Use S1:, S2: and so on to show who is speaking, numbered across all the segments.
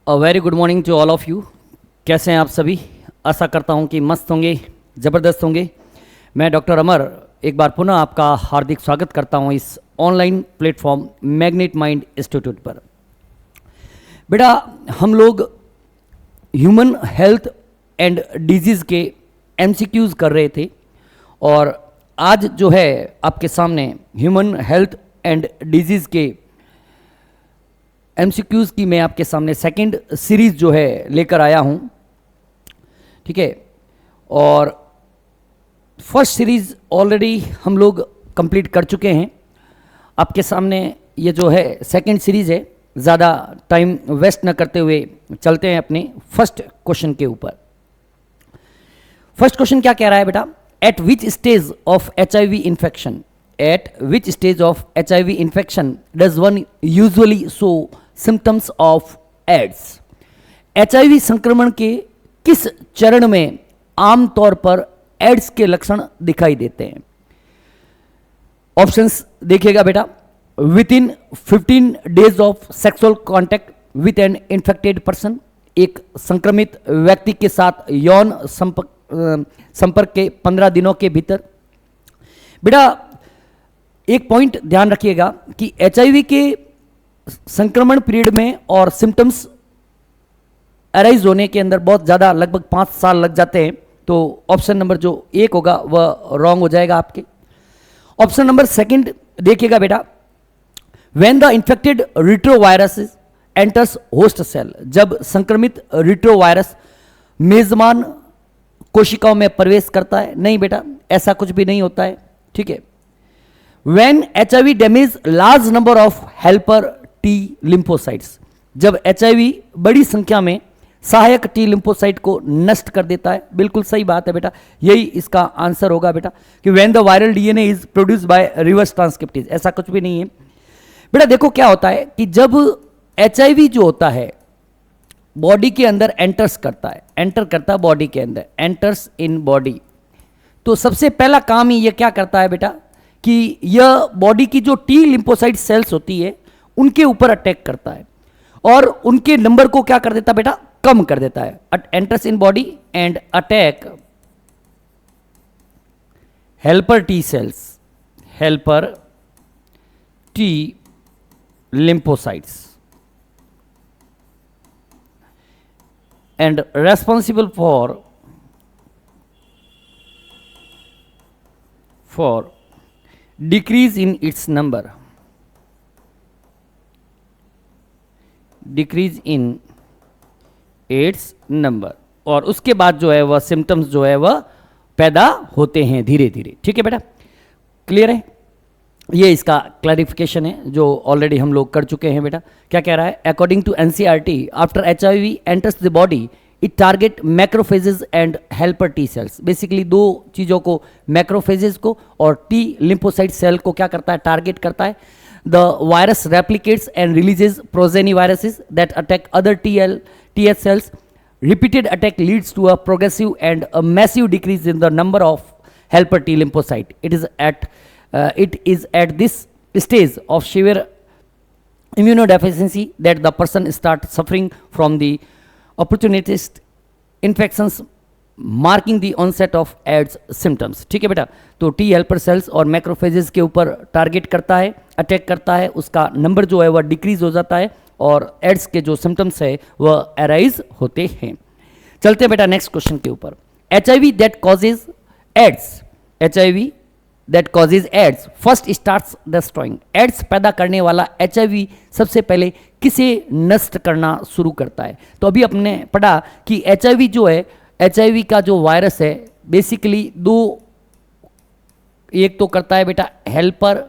S1: Very good morning to all of you. कैसे हैं आप सभी? आशा करता हूं कि मस्त होंगे, ज़बरदस्त होंगे। मैं डॉक्टर अमर एक बार पुनः आपका हार्दिक स्वागत करता हूं इस online platform magnet mind institute पर। बेटा, हम लोग ह्यूमन हेल्थ एंड डिजीज़ के एमसीक्यूज़ कर रहे थे और आज जो है आपके सामने ह्यूमन हेल्थ एंड डिजीज़ के एमसीक्यूज़ की मैं आपके सामने सेकंड सीरीज़ जो है लेकर आया हूँ। ठीक है, और फर्स्ट सीरीज़ ऑलरेडी हम लोग कंप्लीट कर चुके हैं। आपके सामने ये जो है सेकंड सीरीज़ है। ज़्यादा टाइम वेस्ट न करते हुए चलते हैं अपने फर्स्ट क्वेश्चन के ऊपर। फर्स्ट क्वेश्चन क्या कह रहा है बेटा? At which stage of HIV infection, at which stage of HIV infection does one usually show symptoms of AIDS? HIV संक्रमण के किस चरण में आमतौर पर एड्स के लक्षण दिखाई देते हैं? ऑप्शंस देखिएगा बेटा। With in 15 days of sexual contact with an infected person, एक संक्रमित व्यक्ति के साथ यौन संपर्क के 15 दिनों के भीतर। बेटा, एक पॉइंट ध्यान रखिएगा कि HIV के संक्रमण पीरियड में और सिम्टम्स अराइज होने के अंदर बहुत ज़्यादा लगभग 5 साल लग जाते हैं, तो ऑप्शन नंबर जो एक होगा वह रॉन्ग हो जाएगा आपके। ऑप्शन नंबर सेकंड देखिएगा बेटा। When the infected retrovirus enters host cell, जब संक्रमित रिट्रोवायरस मेजबान कोशिकाओं में प्रवेश करता है। नहीं बेटा, ऐसा कुछ भी नहीं होता है। ठीक है। When HIV damage large number of helper T lymphocytes, जब HIV बड़ी संख्या में सहायक T लिम्फोसाइट को नष्ट कर देता है। बिल्कुल सही बात है बेटा, यही इसका आंसर होगा बेटा कि when the viral DNA is produced by reverse transcriptase. ऐसा कुछ भी नहीं है बेटा। देखो क्या होता है कि जब HIV जो होता है बॉडी के अंदर एंटर करता है बॉडी के अंदर, एंटर्स इन बॉडी, तो सबसे पहला काम ही ये क्या करता है बेटा कि यह बॉडी की जो T लिम्फोसाइट सेल्स होती है उनके ऊपर अटैक करता है और उनके नंबर को क्या कर देता है बेटा? कम कर देता है। Enters in body and attack helper T cells, helper T lymphocytes and responsible for decrease in its number, decrease in its number, और उसके बाद जो है वह सिम्टम्स जो है वह पैदा होते हैं धीरे धीरे। ठीक है बेटा, क्लियर है? ये इसका क्लैरिफिकेशन है जो ऑलरेडी हम लोग कर चुके हैं बेटा। क्या कह रहा है? According to NCERT, after HIV enters the body it target macrophages and helper T cells. Basically दो चीज़ों को, मैक्रोफेजेस को और T लिम्फोसाइट सेल को क्या करता है? टारगेट करता है। The virus replicates and releases progeny viruses that attack other TH cells. Repeated attack leads to a progressive and a massive decrease in the number of helper T lymphocyte. It is at this stage of severe immunodeficiency that the person starts suffering from the opportunist infections, marking the onset of AIDS symptoms. ठीक है बेटा, तो T helper cells और macrophages के ऊपर target करता है, attack करता है, उसका नंबर जो है वह डिक्रीज हो जाता है और एड्स के जो सिम्टम्स है वह अराइज होते हैं। चलते हैं बेटा नेक्स्ट क्वेश्चन के ऊपर। HIV that causes AIDS, HIV that causes AIDS first starts destroying. AIDS पैदा करने वाला HIV सबसे पहले किसे नष्ट करना शुरू करता है? तो अभी हमने पढ़ा कि HIV जो है, HIV का जो वायरस है बेसिकली दो, एक तो करता है बेटा हेल्पर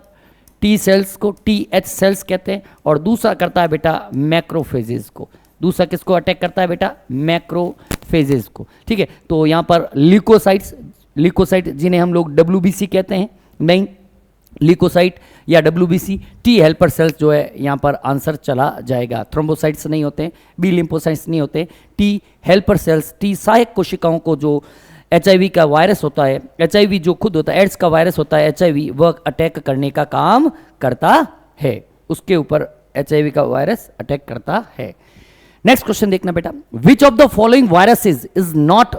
S1: T सेल्स को, TH सेल्स कहते हैं, और दूसरा करता है बेटा मैक्रोफेजेस को। दूसरा किसको अटैक करता है बेटा? मैक्रोफेजेस को। ठीक है, तो यहाँ पर ल्यूकोसाइट जिन्हें हम लोग WBC कहते हैं, नहीं, ल्यूकोसाइट या WBC, T हेल्पर सेल्स जो है यहाँ पर आंसर चला जाएगा। थ्रोम्बोसाइट्स नहीं होते, B लिम्फोसाइट्स नहीं होते, T हेल्पर सेल्स, T सहायक कोशिकाओं को जो HIV का वायरस होता है, HIV जो खुद होता है, एड्स का वायरस होता है HIV, वह अटैक करने का काम करता है, उसके ऊपर HIV का वायरस अटैक करता है। नेक्स्ट क्वेश्चन देखना बेटा, which of the following viruses is not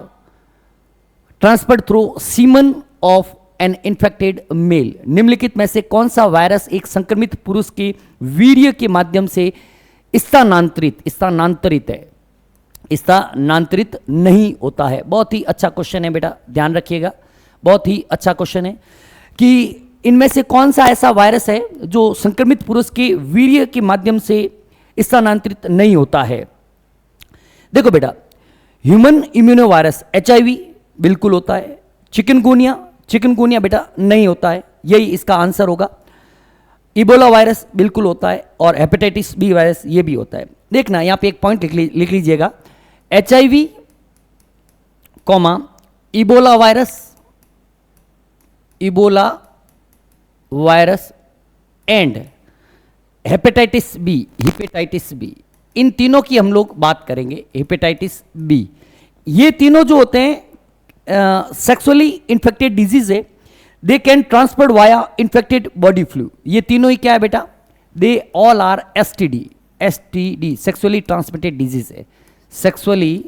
S1: transferred through semen of an infected male. निम्नलिखित में से कौन सा वायरस एक संक्रमित पुरुष के वीर्य के माध्यम से स्थानांतरित नहीं होता है। बहुत ही अच्छा क्वेश्चन है बेटा, ध्यान रखिएगा, बहुत ही अच्छा क्वेश्चन है कि इनमें से कौन सा ऐसा वायरस है जो संक्रमित पुरुष के वीर्य के माध्यम से स्थानांतरित नहीं होता है। देखो बेटा, ह्यूमन इम्यूनो वायरस HIV बिल्कुल होता है, चिकनगुनिया बेटा नहीं होता है, यही इसका आंसर होगा। इबोला वायरस बिल्कुल होता है और हेपेटाइटिस बी वायरस ये भी होता है। देखना यहाँ पे एक पॉइंट लिख लीजिएगा, HIV, Ebola virus and hepatitis B, इन तीनों की हम लोग बात करेंगे। हेपेटाइटिस बी, ये तीनों जो होते हैं सेक्सुअली इन्फेक्टेड डिजीज है, they can transfer via infected body fluid. ये तीनों ही क्या है बेटा, they all are STD, sexually transmitted disease है, सेक्सुअली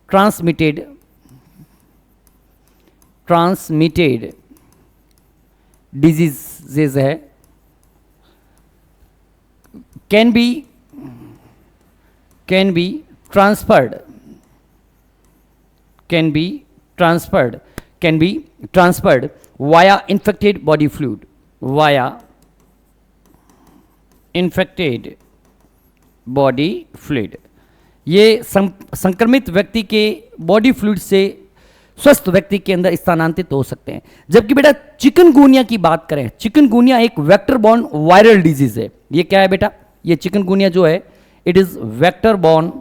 S1: ट्रांसमिटेड डिजीजेज है, can be transferred via infected body fluid, ये संक्रमित व्यक्ति के बॉडी फ्लूइड से स्वस्थ व्यक्ति के अंदर स्थानांतरित हो सकते हैं। जबकि बेटा चिकनगुनिया की बात करें, चिकनगुनिया एक वेक्टर बॉर्न वायरल डिजीज है। ये क्या है बेटा, ये चिकनगुनिया जो है it is vector borne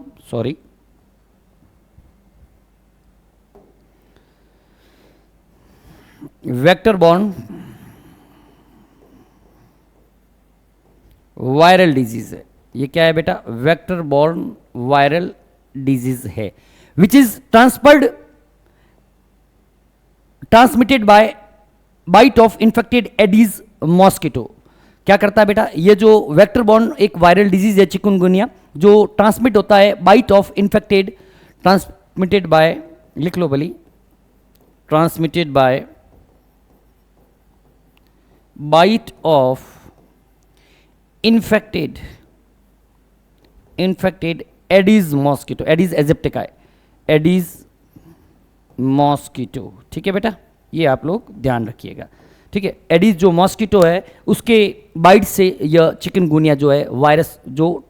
S1: viral disease है। ये क्या है बेटा, वेक्टर बॉर्न वायरल डिजीज है, which is transmitted by bite of infected Aedes mosquito. क्या करता है बेटा, ये जो वेक्टर बॉर्न एक वायरल डिजीज है चिकनगुनिया, जो ट्रांसमिट होता है bite of infected, transmitted by, लिख लो भली, transmitted by bite of infected Aedes mosquito, Aedes aegypti, Aedes mosquito. ठीक है बेटा, ये आप लोग ध्यान रखिएगा। ठीक है, एडीज जो मॉस्किटो है उसके बाइट से यह चिकनगुनिया जो है वायरस जो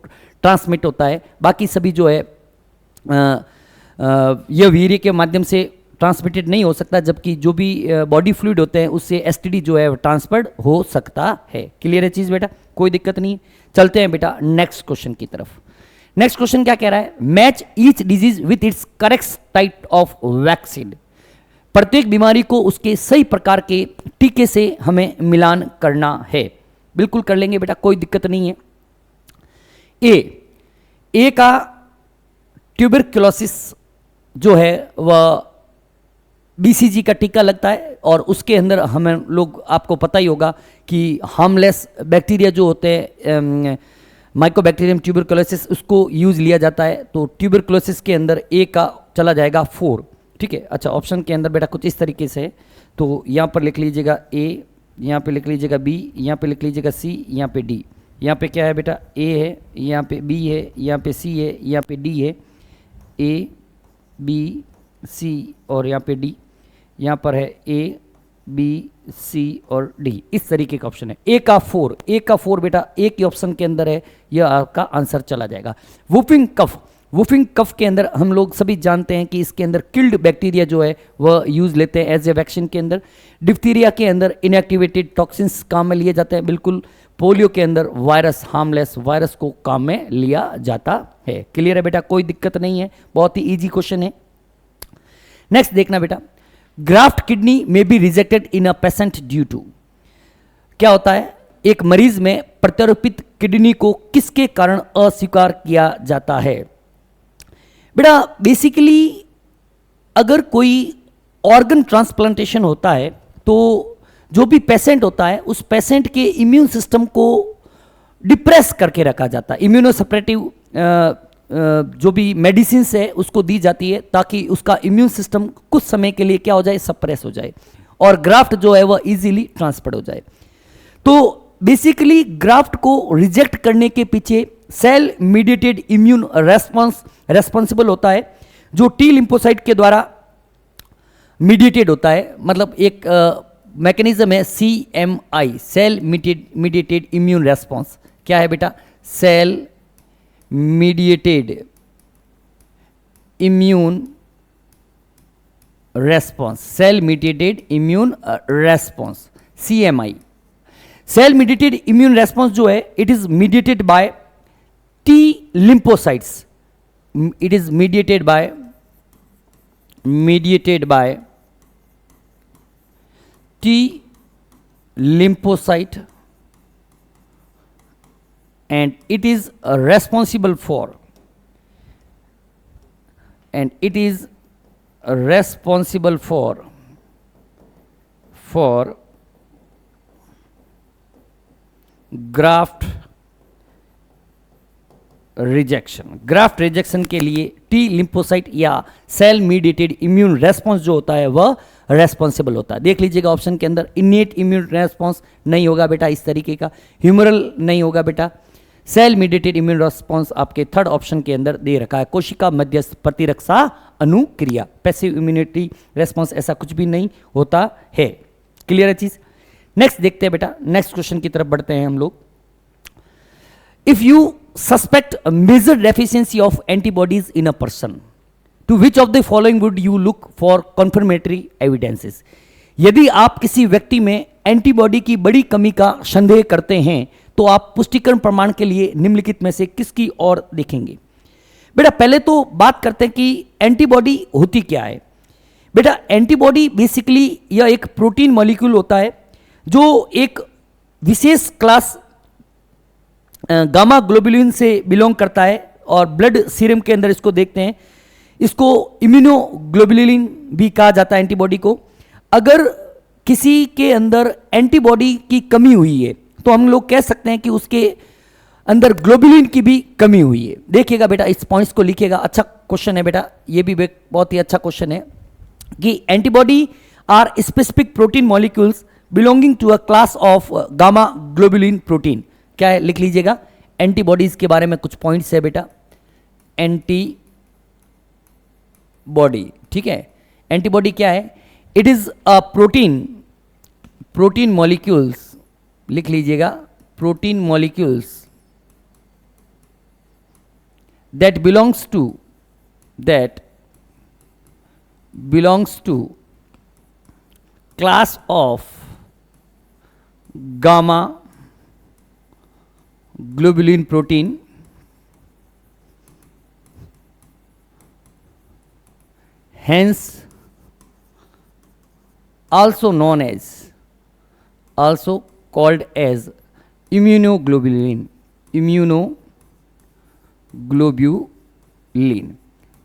S1: ट्रांसमिट होता है। बाकी सभी जो है यह वीर्य के माध्यम से ट्रांसमिटेड नहीं हो सकता, जबकि जो भी बॉडी फ्लूइड होते हैं उससे STD जो है ट्रांसफर्ड हो सकता है। क्लियर है चीज़ बेटा, कोई दिक्कत नहीं। चलते हैं बेटा नेक्स्ट क्वेश्चन की तरफ। नेक्स्ट क्वेश्चन क्या कह रहा है, match each disease with its correct type of vaccine. प्रत्येक बीमारी को उसके सही प्रकार के टीके से हमें मिलान करना है। बिल्कुल कर लेंगे बेटा, कोई दिक्कत नहीं है। ए का ट्यूबरक्लोसिस जो है वह BCG का टीका लगता है और उसके अंदर हमें लोग, आपको पता ही होगा कि हार्मलेस बैक्टीरिया जो होते हैं माइकोबैक्टीरियम ट्यूबरक्लोसिस, उसको यूज लिया जाता है। तो ट्यूबरक्लोसिस के अंदर A का चला जाएगा 4। ठीक है, अच्छा ऑप्शन के अंदर बेटा कुछ इस तरीके से है, तो यहाँ पर लिख लीजिएगा A, यहाँ पे लिख लीजिएगा B, यहाँ पे लिख लीजिएगा C, यहाँ पे D। यहाँ पे क्या है बेटा, A है, यहाँ पे B है, यहाँ पे C है, यहाँ पे D है, A B C और यहाँ पे D, यहाँ पर है A B C और D। इस तरीके का ऑप्शन है। A का 4 बेटा A के ऑप्शन के अंदर है, यह आपका आंसर चला जाएगा। वुफिंग कफ के अंदर हम लोग सभी जानते हैं कि इसके अंदर किल्ड बैक्टीरिया जो है वह यूज लेते हैं एज ए वैक्सीन के अंदर। डिप्थीरिया के अंदर इनएक्टिवेटेड टॉक्सिन्स काम में लिए जाते हैं, बिल्कुल। पोलियो के अंदर वायरस, हार्मलेस वायरस को काम में लिया जाता है। क्लियर है बेटा, कोई दिक्कत नहीं है, बहुत ही ईजी क्वेश्चन है। नेक्स्ट देखना बेटा, ग्राफ्ट किडनी में be rejected in a patient due to. क्या होता है, एक मरीज में प्रत्यारोपित किडनी को किसके कारण अस्वीकार किया जाता है। बेटा बेसिकली अगर कोई ऑर्गन ट्रांसप्लांटेशन होता है तो जो भी पेशेंट होता है उस पेशेंट के इम्यून सिस्टम को डिप्रेस करके रखा जाता है। इम्यूनोसप्रेटिव जो भी मेडिसिन है उसको दी जाती है ताकि उसका इम्यून सिस्टम कुछ समय के लिए क्या हो जाए, सप्रेस हो जाए और ग्राफ्ट जो है वह इजीली ट्रांसफर हो जाए। तो बेसिकली ग्राफ्ट को रिजेक्ट करने के पीछे cell mediated immune response responsible होता है, जो टी लिम्फोसाइट के द्वारा मीडिएटेड होता है। मतलब एक मैकेनिज्म है CMI, cell mediated immune response. क्या है बेटा? Cell mediated immune response, cell mediated immune response, CMI। Cell mediated immune response जो है it is mediated by T lymphocytes, it is mediated by T lymphocyte and it is responsible for graft rejection के लिए T lymphocyte या cell mediated immune response जो होता है वह responsible होता है। देख लीजिएगा ऑप्शन के अंदर इनेट इम्यून रेस्पॉन्स नहीं होगा बेटा, इस तरीके का ह्यूमरल नहीं होगा बेटा, सेल मीडिएटेड इम्यून रेस्पॉन्स आपके थर्ड ऑप्शन के अंदर दे रखा है। कोशिका मध्यस्थ प्रतिरक्षा अनुक्रिया, पैसिव इम्यूनिटी रेस्पॉन्स ऐसा कुछ भी नहीं होता है। क्लियर है चीज? नेक्स्ट देखते हैं बेटा, नेक्स्ट क्वेश्चन की तरफ बढ़ते हैं हम लोग। If you suspect a major deficiency of antibodies in a person, to which of the following would you look for confirmatory evidences? यदि आप किसी व्यक्ति में एंटीबॉडी की बड़ी कमी का संदेह करते हैं तो आप पुष्टिकरण प्रमाण के लिए निम्नलिखित में से किसकी ओर देखेंगे? बेटा पहले तो बात करते हैं कि एंटीबॉडी होती क्या है। बेटा एंटीबॉडी बेसिकली यह एक प्रोटीन मॉलिक्यूल होता है जो एक विशेष क्लास गामा ग्लोबुलिन से बिलोंग करता है और ब्लड सीरम के अंदर इसको देखते हैं। इसको इम्यूनोग्लोबुलिन भी कहा जाता है एंटीबॉडी को। अगर किसी के अंदर एंटीबॉडी की कमी हुई है तो हम लोग कह सकते हैं कि उसके अंदर ग्लोबुलिन की भी कमी हुई है। देखिएगा बेटा, इस पॉइंट्स को लिखिएगा, अच्छा क्वेश्चन है बेटा, ये भी बहुत ही अच्छा क्वेश्चन है कि antibody are specific protein molecules belonging to a class of gamma globulin protein. क्या है लिख लीजिएगा, एंटीबॉडीज के बारे में कुछ पॉइंट्स है बेटा। एंटीबॉडी, ठीक है, एंटीबॉडी क्या है? It is a protein molecules, लिख लीजिएगा, protein molecules that belongs to class of gamma globulin protein, hence also called as immunoglobulin,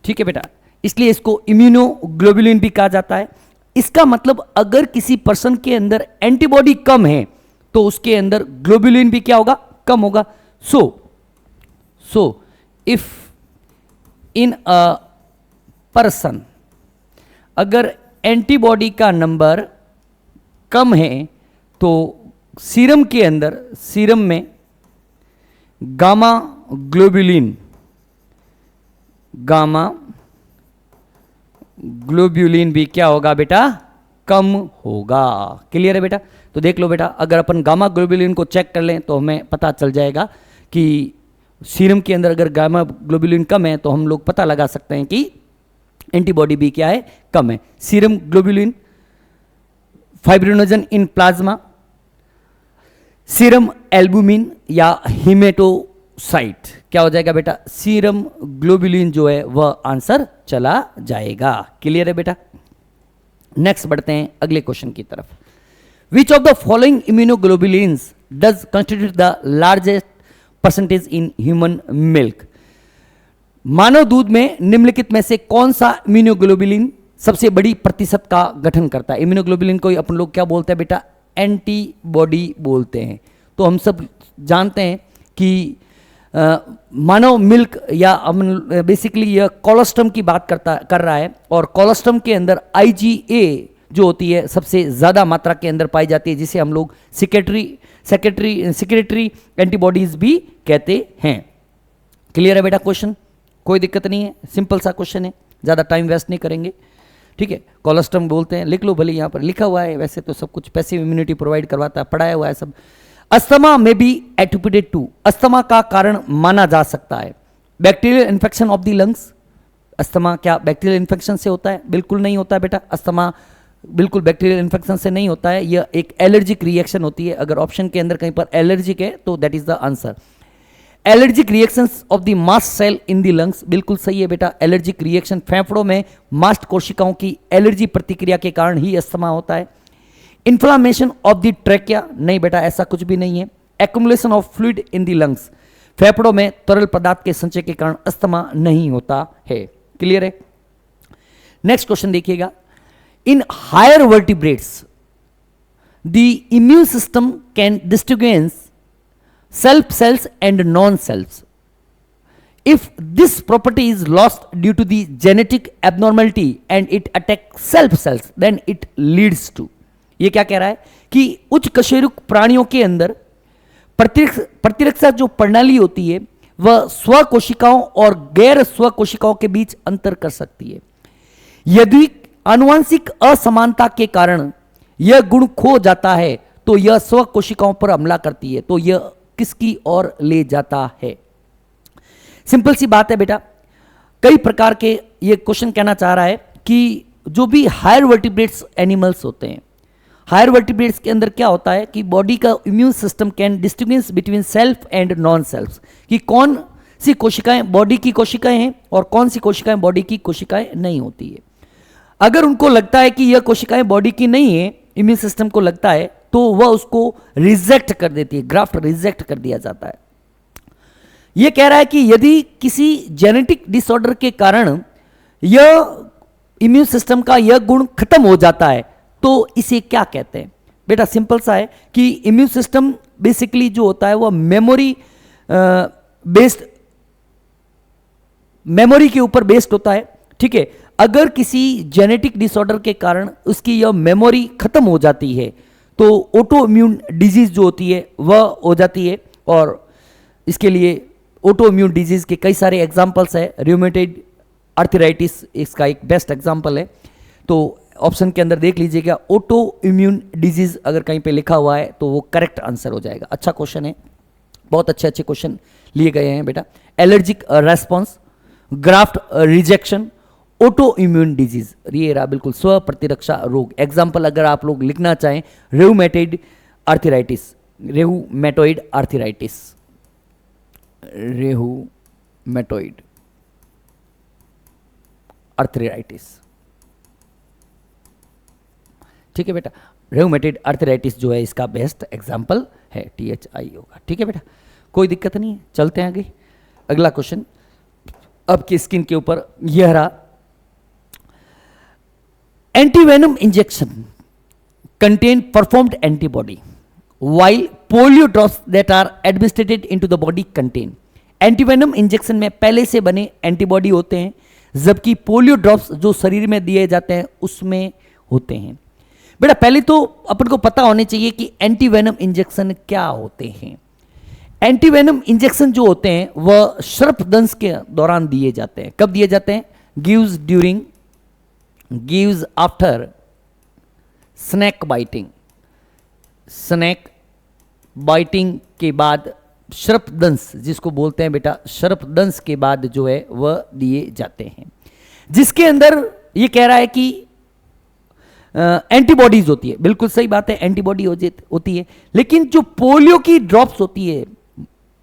S1: ठीक है बेटा, इसलिए इसको इम्यूनोग्लोबुलिन भी कहा जाता है। इसका मतलब अगर किसी पर्सन के अंदर एंटीबॉडी कम है तो उसके अंदर ग्लोबुलिन भी क्या होगा? कम होगा। So if in a person अगर एंटीबॉडी का नंबर कम है तो सीरम के अंदर, सीरम में गामा ग्लोबुलिन भी क्या होगा बेटा? कम होगा। क्लियर है बेटा? तो देख लो बेटा, अगर अपन गामा ग्लोबुलिन को चेक कर लें तो हमें पता चल जाएगा कि सीरम के अंदर अगर गामा ग्लोबुलिन कम है तो हम लोग पता लगा सकते हैं कि एंटीबॉडी भी क्या है? कम है। Serum globulin, fibrinogen in plasma, serum albumin या हिमेटोसाइट, क्या हो जाएगा बेटा? सीरम ग्लोबुलिन जो है वह आंसर चला जाएगा। क्लियर है बेटा? नेक्स्ट बढ़ते हैं अगले क्वेश्चन की तरफ। Which of the following immunoglobulins does constitute the largest percentage in human milk? मानव दूध में निम्नलिखित में से कौन सा इम्यूनोग्लोबुलिन सबसे बड़ी प्रतिशत का गठन करता है? इम्यूनोग्लोबुलिन को अपन लोग क्या बोलते हैं बेटा? एंटीबॉडी बोलते हैं। तो हम सब जानते हैं कि मानव मिल्क या बेसिकली यह कोलोस्ट्रम की बात कर रहा है, और कोलोस्ट्रम के अंदर IgA जो होती है सबसे ज़्यादा मात्रा के अंदर पाई जाती है, जिसे हम लोग सिक्रेटरी एंटीबॉडीज भी कहते हैं। क्लियर है बेटा क्वेश्चन? कोई दिक्कत नहीं है, सिंपल सा क्वेश्चन है, ज़्यादा टाइम वेस्ट नहीं करेंगे। ठीक है, कोलोस्ट्रम बोलते हैं, लिख लो भले, यहाँ पर लिखा हुआ है, वैसे तो सब कुछ पैसिव इम्यूनिटी प्रोवाइड करवाता है, पढ़ाया हुआ है सब। अस्थमा में बी एट्रिब्यूटेड टू, अस्थमा का कारण माना जा सकता है bacterial infection of the lungs. Asthma क्या बैक्टीरियल इन्फेक्शन से होता है? बिल्कुल नहीं होता है बेटा, अस्थमा बिल्कुल बैक्टीरियल इन्फेक्शन से नहीं होता है, यह एक एलर्जिक रिएक्शन होती है। अगर ऑप्शन के अंदर कहीं पर एलर्जिक है तो that is the answer. Allergic reactions of the mast cell in the lungs, बिल्कुल सही है बेटा, एलर्जिक रिएक्शन फेफड़ों में मास्ट कोशिकाओं की एलर्जी प्रतिक्रिया के कारण ही अस्थमा होता है। इन्फ्लामेशन ऑफ द ट्रेकिया, नहीं बेटा ऐसा कुछ भी नहीं है। Accumulation of fluid in the lungs, फेफड़ों में तरल पदार्थ के संचय के कारण अस्थमा नहीं होता है। क्लियर है? नेक्स्ट क्वेश्चन देखिएगा, in higher vertebrates the immune system can distinguish self cells and non cells. If this property is lost due to the genetic abnormality and it attacks self cells, then it leads to, ये क्या कह रहा है कि उच्च कशेरुक प्राणियों के अंदर प्रतिरक्षा जो प्रणाली होती है वह स्व कोशिकाओं और गैर स्व कोशिकाओं के बीच अंतर कर सकती है। यदि आनुवंशिक असमानता के कारण यह गुण खो जाता है तो यह स्व कोशिकाओं पर हमला करती है, तो यह किसकी ओर ले जाता है? सिंपल सी बात है बेटा, कई प्रकार के ये क्वेश्चन कहना चाह रहा है कि जो भी हायर वर्टिब्रेट्स एनिमल्स होते हैं, हायर वर्टिब्रेट्स के अंदर क्या होता है कि बॉडी का immune system can distinguish between self and non self, कि कौन सी कोशिकाएं बॉडी की कोशिकाएं हैं और कौन सी कोशिकाएं बॉडी की कोशिकाएं नहीं होती है। अगर उनको लगता है कि यह कोशिकाएं बॉडी की नहीं है, इम्यून सिस्टम को लगता है, तो वह उसको रिजेक्ट कर देती है, ग्राफ्ट रिजेक्ट कर दिया जाता है। यह कह रहा है कि यदि किसी जेनेटिक डिसऑर्डर के कारण यह इम्यून सिस्टम का यह गुण खत्म हो जाता है तो इसे क्या कहते हैं? बेटा सिंपल सा है कि इम्यून सिस्टम बेसिकली जो होता है वह मेमोरी के ऊपर बेस्ड होता है। ठीक है, अगर किसी जेनेटिक डिसऑर्डर के कारण उसकी यह मेमोरी खत्म हो जाती है तो ऑटो इम्यून डिजीज जो होती है वह हो जाती है, और इसके लिए ऑटो इम्यून डिजीज के कई सारे एग्जांपल्स है। रूमेटॉइड आर्थराइटिस इसका एक बेस्ट एग्जांपल है, तो ऑप्शन के अंदर देख लीजिएगा, ऑटो इम्यून डिजीज अगर कहीं पे लिखा हुआ है तो वो करेक्ट आंसर हो जाएगा। अच्छा क्वेश्चन है, बहुत अच्छे अच्छे क्वेश्चन लिए गए हैं बेटा। Allergic response, graft rejection, auto immune disease, ये रहा बिल्कुल स्व प्रतिरक्षा रोग। एग्जाम्पल अगर आप लोग लिखना चाहें, रेउमेटॉइड आर्थराइटिस, रेउमेटॉइड आर्थराइटिस, रेउमेटॉइड आर्थराइटिस। ठीक है बेटा, रेउमेटॉइड आर्थराइटिस जो है इसका बेस्ट एग्जाम्पल है, THI होगा। ठीक है बेटा, कोई दिक्कत नहीं है, चलते हैं आगे। अगला क्वेश्चन आपकी स्किन के ऊपर यह रहा, antivenom injection contain performed antibody while polio drops that are administered into the body contain। Antivenom injection में पहले से बने एंटीबॉडी होते हैं, जबकि पोलियो ड्रॉप्स जो शरीर में दिए जाते हैं उसमें होते हैं। बेटा पहले तो अपन को पता होने चाहिए कि एंटीवेनम इंजेक्शन क्या होते हैं। एंटीवेनम इंजेक्शन जो होते हैं वह सर्पदंश के दौरान दिए जाते हैं। कब दिए जाते हैं? Gives after snake biting, snake biting के बाद सर्पदंश जिसको बोलते हैं बेटा, सर्पदंश के बाद जो है वह दिए जाते हैं, जिसके अंदर ये कह रहा है कि एंटीबॉडीज होती है। बिल्कुल सही बात है, एंटीबॉडी होती है, लेकिन जो पोलियो की ड्रॉप्स होती है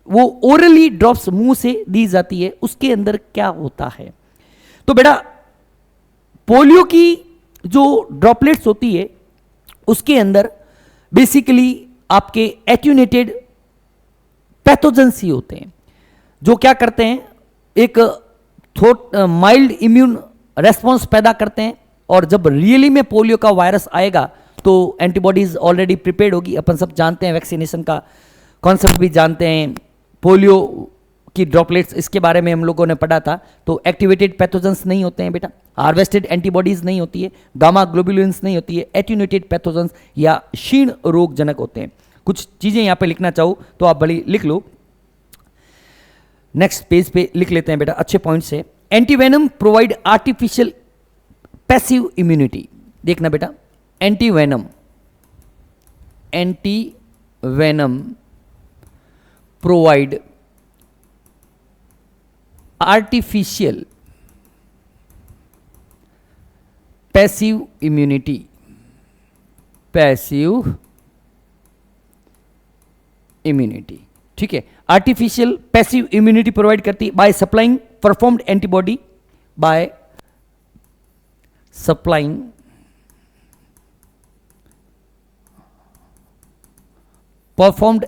S1: वो ओरली ड्रॉप्स मुंह से दी जाती है, उसके अंदर क्या होता है? तो बेटा पोलियो की जो ड्रॉपलेट्स होती है उसके अंदर बेसिकली आपके एट्यूनेटेड पैथोजेंस ही होते हैं, जो क्या करते हैं, एक माइल्ड इम्यून रेस्पॉन्स पैदा करते हैं, और जब रियली में पोलियो का वायरस आएगा तो एंटीबॉडीज ऑलरेडी प्रिपेयर्ड होगी। अपन सब जानते हैं, वैक्सीनेशन का कॉन्सेप्ट भी जानते हैं, पोलियो की ड्रॉपलेट्स, इसके बारे में हम लोगों ने पढ़ा था। तो एक्टिवेटेड पैथोजेंस नहीं होते हैं बेटा, हार्वेस्टेड एंटीबॉडीज नहीं होती है, गामा ग्लोबुलिन्स नहीं होती है, एट्यूनेटेड पैथोजेंस या क्षीण रोगजनक होते हैं। कुछ चीजें यहां पे लिखना चाहो तो आप बड़ी लिख लो। नेक्स्ट पेज पे लिख लेते हैं बेटा, अच्छे पॉइंट से। Antivenom provide artificial passive immunity. देखना बेटा, antivenom provide artificial passive immunity, ठीक है। आर्टिफिशियल पैसिव इम्यूनिटी प्रोवाइड करती है by supplying performed antibody, by supplying performed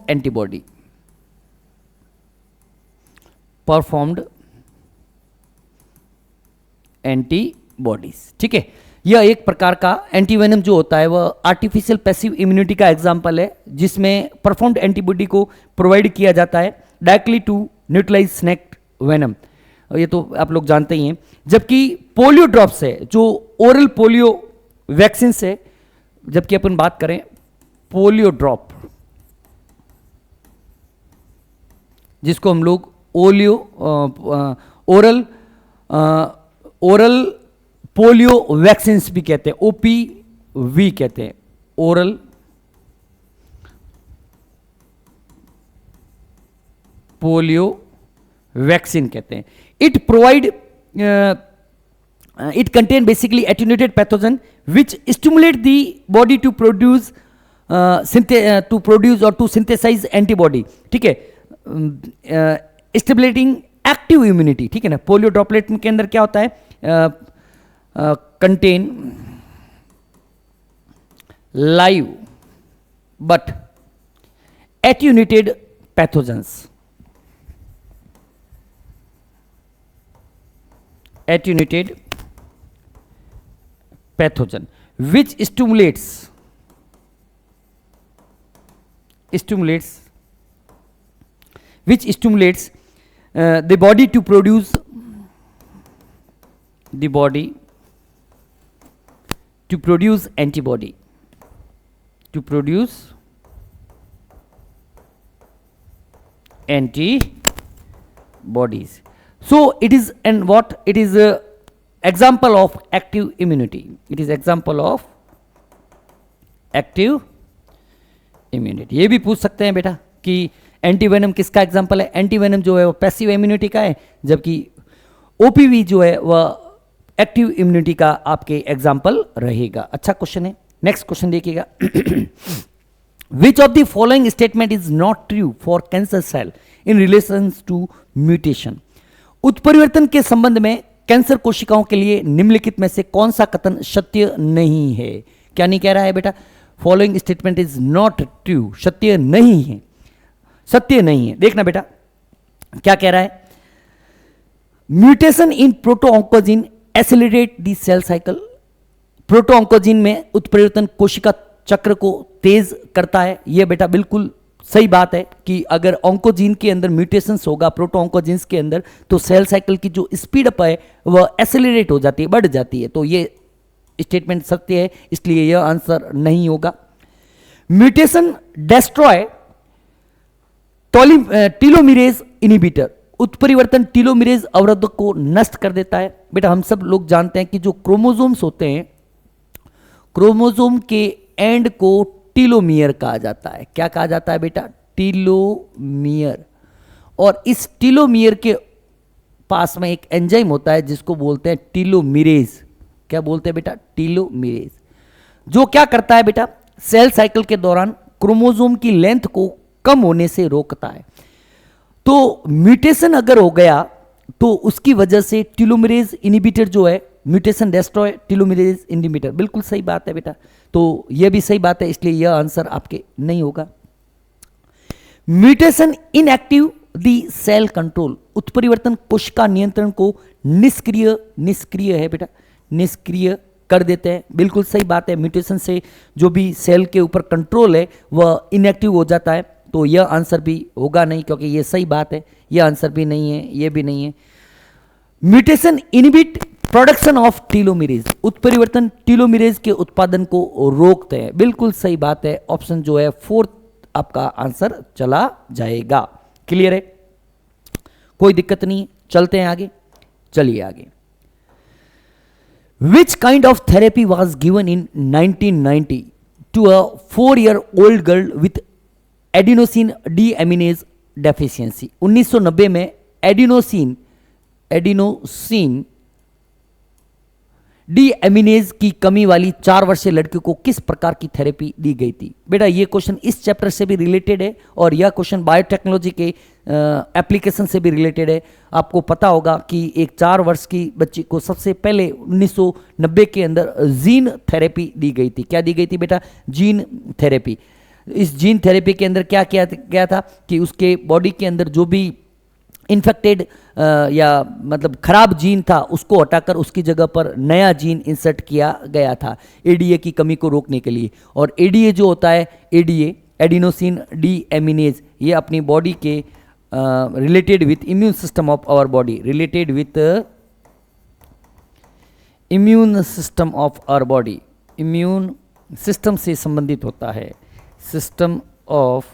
S1: antibody, ठीक है। यह एक प्रकार का एंटीवेनम जो होता है वह आर्टिफिशियल पैसिव इम्यूनिटी का एग्जांपल है, जिसमें परफॉर्म्ड एंटीबॉडी को प्रोवाइड किया जाता है directly to neutralise snake venom. ये तो आप लोग जानते ही हैं। जबकि पोलियो ड्रॉप्स है, जो ओरल पोलियो वैक्सीन से, जबकि अपन बात करें पोलियो ड्रॉप, जिसको हम लोग ओरल पोलियो वैक्सीन भी कहते हैं, OPV कहते हैं, ओरल पोलियो वैक्सीन कहते हैं। It contain basically attenuated pathogen which stimulate the body to produce और टू सिंथेसाइज एंटीबॉडी, ठीक है, स्टिमुलेटिंग एक्टिव इम्यूनिटी, ठीक है ना। पोलियो ड्रॉपलेट के अंदर क्या होता है, contain live but attenuated pathogens, which stimulates the body to produce antibodies. So it is example of active immunity. ये भी पूछ सकते हैं बेटा कि एंटीवेनम किसका एग्जाम्पल है। एंटीवेनम जो है वो पैसिव इम्यूनिटी का है, जबकि OPV जो है वह एक्टिव इम्यूनिटी का आपके एग्जाम्पल रहेगा। अच्छा क्वेश्चन है। नेक्स्ट क्वेश्चन देखिएगा। Which of the following statement is not true for cancer cell in relation to mutation. उत्परिवर्तन के संबंध में कैंसर कोशिकाओं के लिए निम्नलिखित में से कौन सा कथन सत्य नहीं है। क्या नहीं कह रहा है बेटा, following statement is not true, सत्य नहीं है। देखना बेटा क्या कह रहा है। Mutation in protooncogene accelerate the cell cycle. Protooncogene में उत्परिवर्तन कोशिका चक्र को तेज करता है। यह बेटा बिल्कुल सही बात है कि अगर ऑन्कोजीन के अंदर म्यूटेशंस होगा, प्रोटोऑन्कोजीन्स के अंदर, तो सेल साइकिल की जो स्पीड अप है वह एक्सेलरेट हो जाती है, बढ़ जाती है। तो ये स्टेटमेंट सत्य है, इसलिए यह आंसर नहीं होगा। Mutation destroy telomerase inhibitor. उत्परिवर्तन टीलोमिरेज अवरोधक को नष्ट कर देता है। बेटा हम सब लोग जानते हैं कि जो क्रोमोसोम्स होते हैं, क्रोमोसोम के एंड को टीलोमियर कहा जाता है। क्या कहा जाता है बेटा, टीलोमियर। और इस टीलोमियर के पास में एक एंजाइम होता है जिसको बोलते हैं टीलोमिरेज। क्या बोलते हैं बेटा, टीलोमिरेज, जो क्या करता है बेटा, सेल साइकिल के दौरान क्रोमोसोम की लेंथ को कम होने से रोकता है। तो म्यूटेशन अगर हो गया तो उसकी वजह से टीलोमिरेज इनिबिटर जो है, म्यूटेशन डेस्ट्रॉय टीलोमिरेज इनिबिटर, बिल्कुल सही बात है बेटा। तो यह भी सही बात है, इसलिए यह आंसर आपके नहीं होगा। म्यूटेशन इनएक्टिव दी सेल कंट्रोल। उत्परिवर्तन कोशिका नियंत्रण को निष्क्रिय है बेटा, निष्क्रिय कर देते हैं। बिल्कुल सही बात है। म्यूटेशन से जो भी सेल के ऊपर कंट्रोल है वह इनएक्टिव हो जाता है। तो यह आंसर भी होगा नहीं, क्योंकि ये सही बात है, यह आंसर भी नहीं है, ये भी नहीं है। म्यूटेशन इनहिबिट प्रोडक्शन ऑफ टीलोमेरेज, उत्परिवर्तन टीलोमेरेज के उत्पादन को रोकते हैं, बिल्कुल सही बात है। ऑप्शन जो है फोर्थ आपका आंसर चला जाएगा। क्लियर है, कोई दिक्कत नहीं है, चलते हैं आगे। चलिए आगे। Which kind of therapy was given in 1990 to a 4-year-old girl with adenosine deaminase deficiency? 1990 में एडिनोसिन डीएमिनेज की कमी वाली 4 वर्षीय लड़की को किस प्रकार की थेरेपी दी गई थी? बेटा ये क्वेश्चन इस चैप्टर से भी रिलेटेड है और यह क्वेश्चन बायोटेक्नोलॉजी के एप्लीकेशन से भी रिलेटेड है। आपको पता होगा कि एक 4 वर्ष की बच्ची को सबसे पहले 1990 के अंदर जीन थेरेपी दी गई थी। क्या दी गई थी बेटा? Gene therapy. इस जीन थेरेपी के अंदर क्या किया गया था कि उसके बॉडी के अंदर जो भी इन्फेक्टेड या मतलब खराब जीन था उसको हटाकर उसकी जगह पर नया जीन इंसर्ट किया गया था एडीए की कमी को रोकने के लिए। और एडीए जो होता है, एडीए एडिनोसिन डीएमिनेज, ये अपनी बॉडी के related with immune system of our body, related with immune system of our body, immune system से संबंधित होता है, सिस्टम ऑफ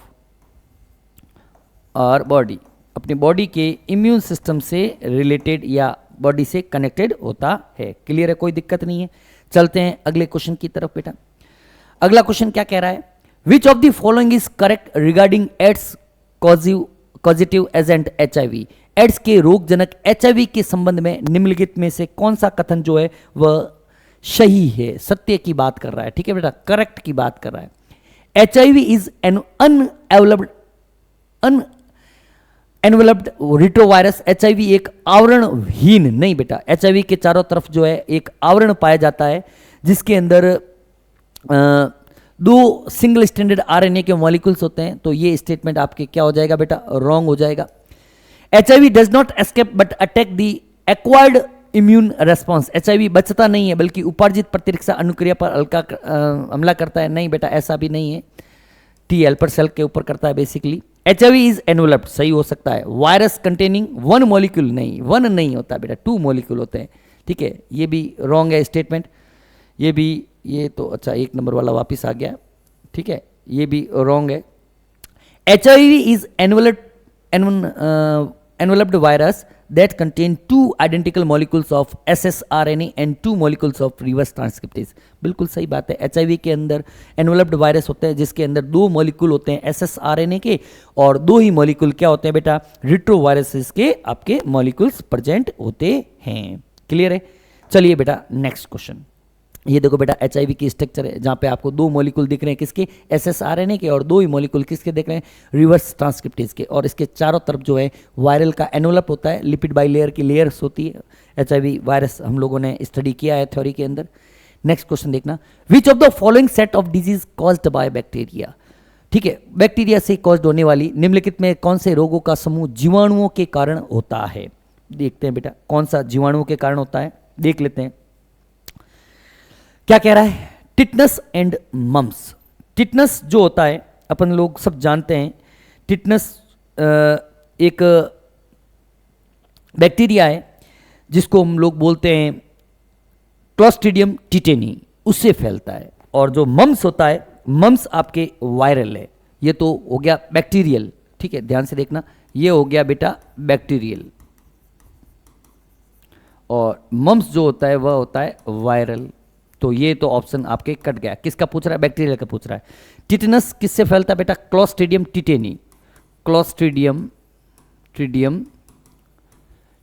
S1: आवर बॉडी, अपनी बॉडी के इम्यून सिस्टम से रिलेटेड या बॉडी से कनेक्टेड होता है। क्लियर है, कोई दिक्कत नहीं है। चलते हैं अगले क्वेश्चन की तरफ बेटा। अगला क्वेश्चन क्या कह रहा है? Which of the following is correct regarding AIDS causative agent HIV? AIDS के रोगजनक एचआईवी के संबंध में निम्नलिखित में से कौन सा कथन जो है वह सही है, सत्य की बात कर रहा है? ठीक है बेटा, करेक्ट की बात कर रहा है। HIV is an enveloped retrovirus. HIV एक आवरणहीन, नहीं बेटा, एचआईवी के चारों तरफ जो है एक आवरण पाया जाता है जिसके अंदर 2 सिंगल स्टैंडर्ड आरएनए के मॉलिक्यूल्स होते हैं। तो ये स्टेटमेंट आपके क्या हो जाएगा बेटा? रॉन्ग हो जाएगा। HIV does not escape but attack the acquired immune response. HIV बचता नहीं है बल्कि उपार्जित प्रतिरक्षा अनुक्रिया पर हमला करता है। नहीं बेटा, ऐसा भी नहीं है, टी हेल्पर सेल के ऊपर करता है बेसिकली। एचआईवी इज एनवेलप्ड, सही हो सकता है। वायरस कंटेनिंग 1 मॉलिक्यूल, नहीं 1 नहीं होता बेटा, 2 मॉलिक्यूल होते हैं। ठीक है, ये भी रॉन्ग है स्टेटमेंट, ये भी, ये तो अच्छा 1 नंबर वाला वापस आ गया। ठीक है, ये भी रॉन्ग है। HIV is enveloped virus that contain 2 identical molecules of ssRNA and 2 molecules of reverse transcriptase। बिल्कुल सही बात है। एचआईवी के अंदर एनवेलप्ड वायरस होता है जिसके अंदर 2 मॉलिक्यूल होते हैं ssRNA के और 2 ही मॉलिक्यूल क्या होते हैं बेटा? रिट्रोवायरसेस के आपके मॉलिक्यूल्स प्रेजेंट होते हैं। क्लियर है? चलिए बेटा नेक्स्ट क्वेश्चन। ये देखो बेटा, एचआईवी की स्ट्रक्चर है जहाँ पे आपको 2 मॉलिक्यूल दिख रहे हैं किसके? ssRNA के, और 2 ही मॉलिक्यूल किसके दिख रहे हैं? रिवर्स ट्रांसक्रिप्टेज के। और इसके चारों तरफ जो है वायरल का एनवेलप होता है, लिपिड बाइलेयर की लेयर्स होती है। एचआईवी वायरस हम लोगों ने स्टडी किया है थ्योरी के अंदर। नेक्स्ट क्वेश्चन देखना, विच of the following set of disease caused by bacteria? ठीक है, बैक्टीरिया से कॉज्ड होने वाली निम्नलिखित में कौन से रोगों का समूह जीवाणुओं के कारण होता है? देखते हैं बेटा कौन सा जीवाणुओं के कारण होता है, देख लेते हैं। क्या कह रहा है? Tetanus and mums. टिटनस जो होता है अपन लोग सब जानते हैं, टिटनस एक बैक्टीरिया है जिसको हम लोग बोलते हैं क्लोस्ट्रीडियम टिटेनी, उससे फैलता है। और जो मम्स होता है, मम्स आपके वायरल है। ये तो हो गया बैक्टीरियल। ठीक है, ध्यान से देखना, ये हो गया बेटा बैक्टीरियल, और मम्स जो होता है वह होता है वायरल। तो ये तो ऑप्शन आपके कट गया। किसका पूछ रहा है? बैक्टीरिया का पूछ रहा है। टिटनस किससे फैलता है बेटा? क्लोस्ट्रीडियम टिटेनी, क्लोस्ट्रीडियम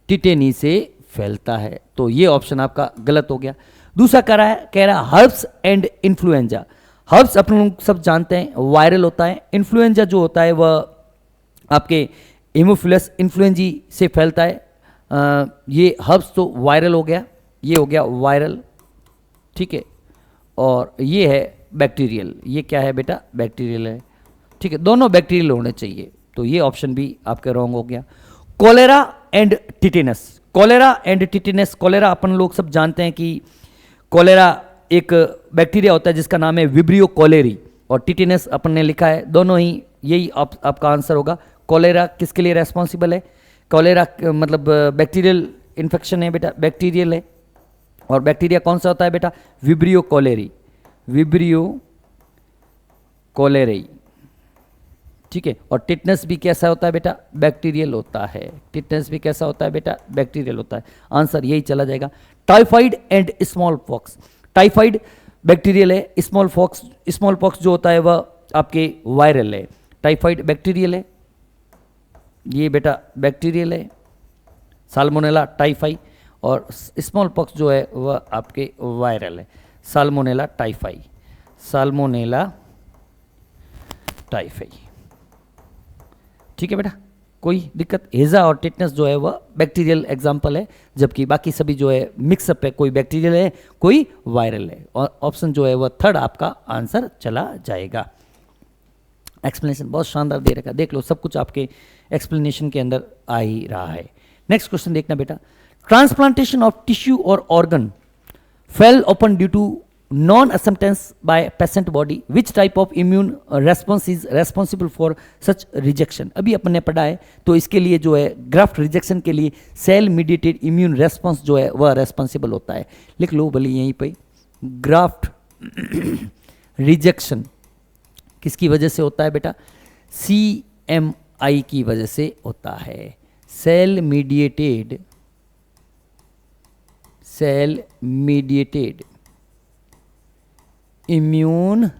S1: टिटेनी से फैलता है। तो ये ऑप्शन आपका गलत हो गया। दूसरा कह रहा है हर्ब्स एंड इन्फ्लुएंजा। हर्ब्स अपन लोग सब जानते हैं वायरल होता है। इन्फ्लुएंजा जो होता है वह आपके हेमोफिलस इन्फ्लुएंजी से फैलता है। ये हर्ब्स तो वायरल हो गया, ये हो गया वायरल। ठीक है, और ये है बैक्टीरियल। ये क्या है बेटा? बैक्टीरियल है। ठीक है, दोनों बैक्टीरियल होने चाहिए। तो ये ऑप्शन भी आपके रॉन्ग हो गया। Cholera and tetanus. Cholera and tetanus, cholera अपन लोग सब जानते हैं कि कोलेरा एक बैक्टीरिया होता है जिसका नाम है विब्रियो कोलेरी, और टिटेनस अपन ने लिखा है। दोनों ही यही आपका आंसर होगा। कॉलेरा किसके लिए रेस्पॉन्सिबल है? कॉलेरा मतलब बैक्टीरियल इन्फेक्शन है बेटा, बैक्टीरियल है। और बैक्टीरिया कौन सा होता है बेटा? विब्रियो कॉलेरी, विब्रियो कॉलेरी, ठीक है। और टिटनेस भी कैसा होता है बेटा? बैक्टीरियल होता है। टिटनेस भी कैसा होता है बेटा? बैक्टीरियल होता है। आंसर यही चला जाएगा। Typhoid and small pox, typhoid bacterial है, स्मॉल पॉक्स जो होता है वह आपके वायरल है। टाइफाइड बैक्टीरियल है, ये बेटा बैक्टीरियल है, साल्मोनेला टाइफाई। और स्मॉल पॉक्स जो है वह आपके वायरल है, साल्मोनेला टाइफाई, साल्मोनेला टाइफाई, ठीक है बेटा, कोई दिक्कत? हेजा और टिटनेस जो है वह बैक्टीरियल एग्जाम्पल है, जबकि बाकी सभी जो है मिक्सअप है, कोई बैक्टीरियल है कोई वायरल है। और ऑप्शन जो है वह थर्ड आपका आंसर चला जाएगा। एक्सप्लेनेशन बहुत शानदार दे रखा है, देख लो सब कुछ आपके एक्सप्लेनेशन के अंदर आ ही रहा है। नेक्स्ट क्वेश्चन देखना बेटा, ट्रांसप्लांटेशन ऑफ टिश्यू और organ fail open due to non acceptance by patient body, which type of immune response is responsible for such rejection. अभी अपन ने पढ़ा है, तो इसके लिए जो है ग्राफ्ट रिजेक्शन के लिए सेल मीडिएटेड इम्यून रेस्पॉन्स जो है वह रेस्पॉन्सिबल होता है। लिख लो भले यहीं पे, ग्राफ्ट रिजेक्शन किसकी वजह से होता है बेटा? CMI की वजह से होता है, cell mediated immune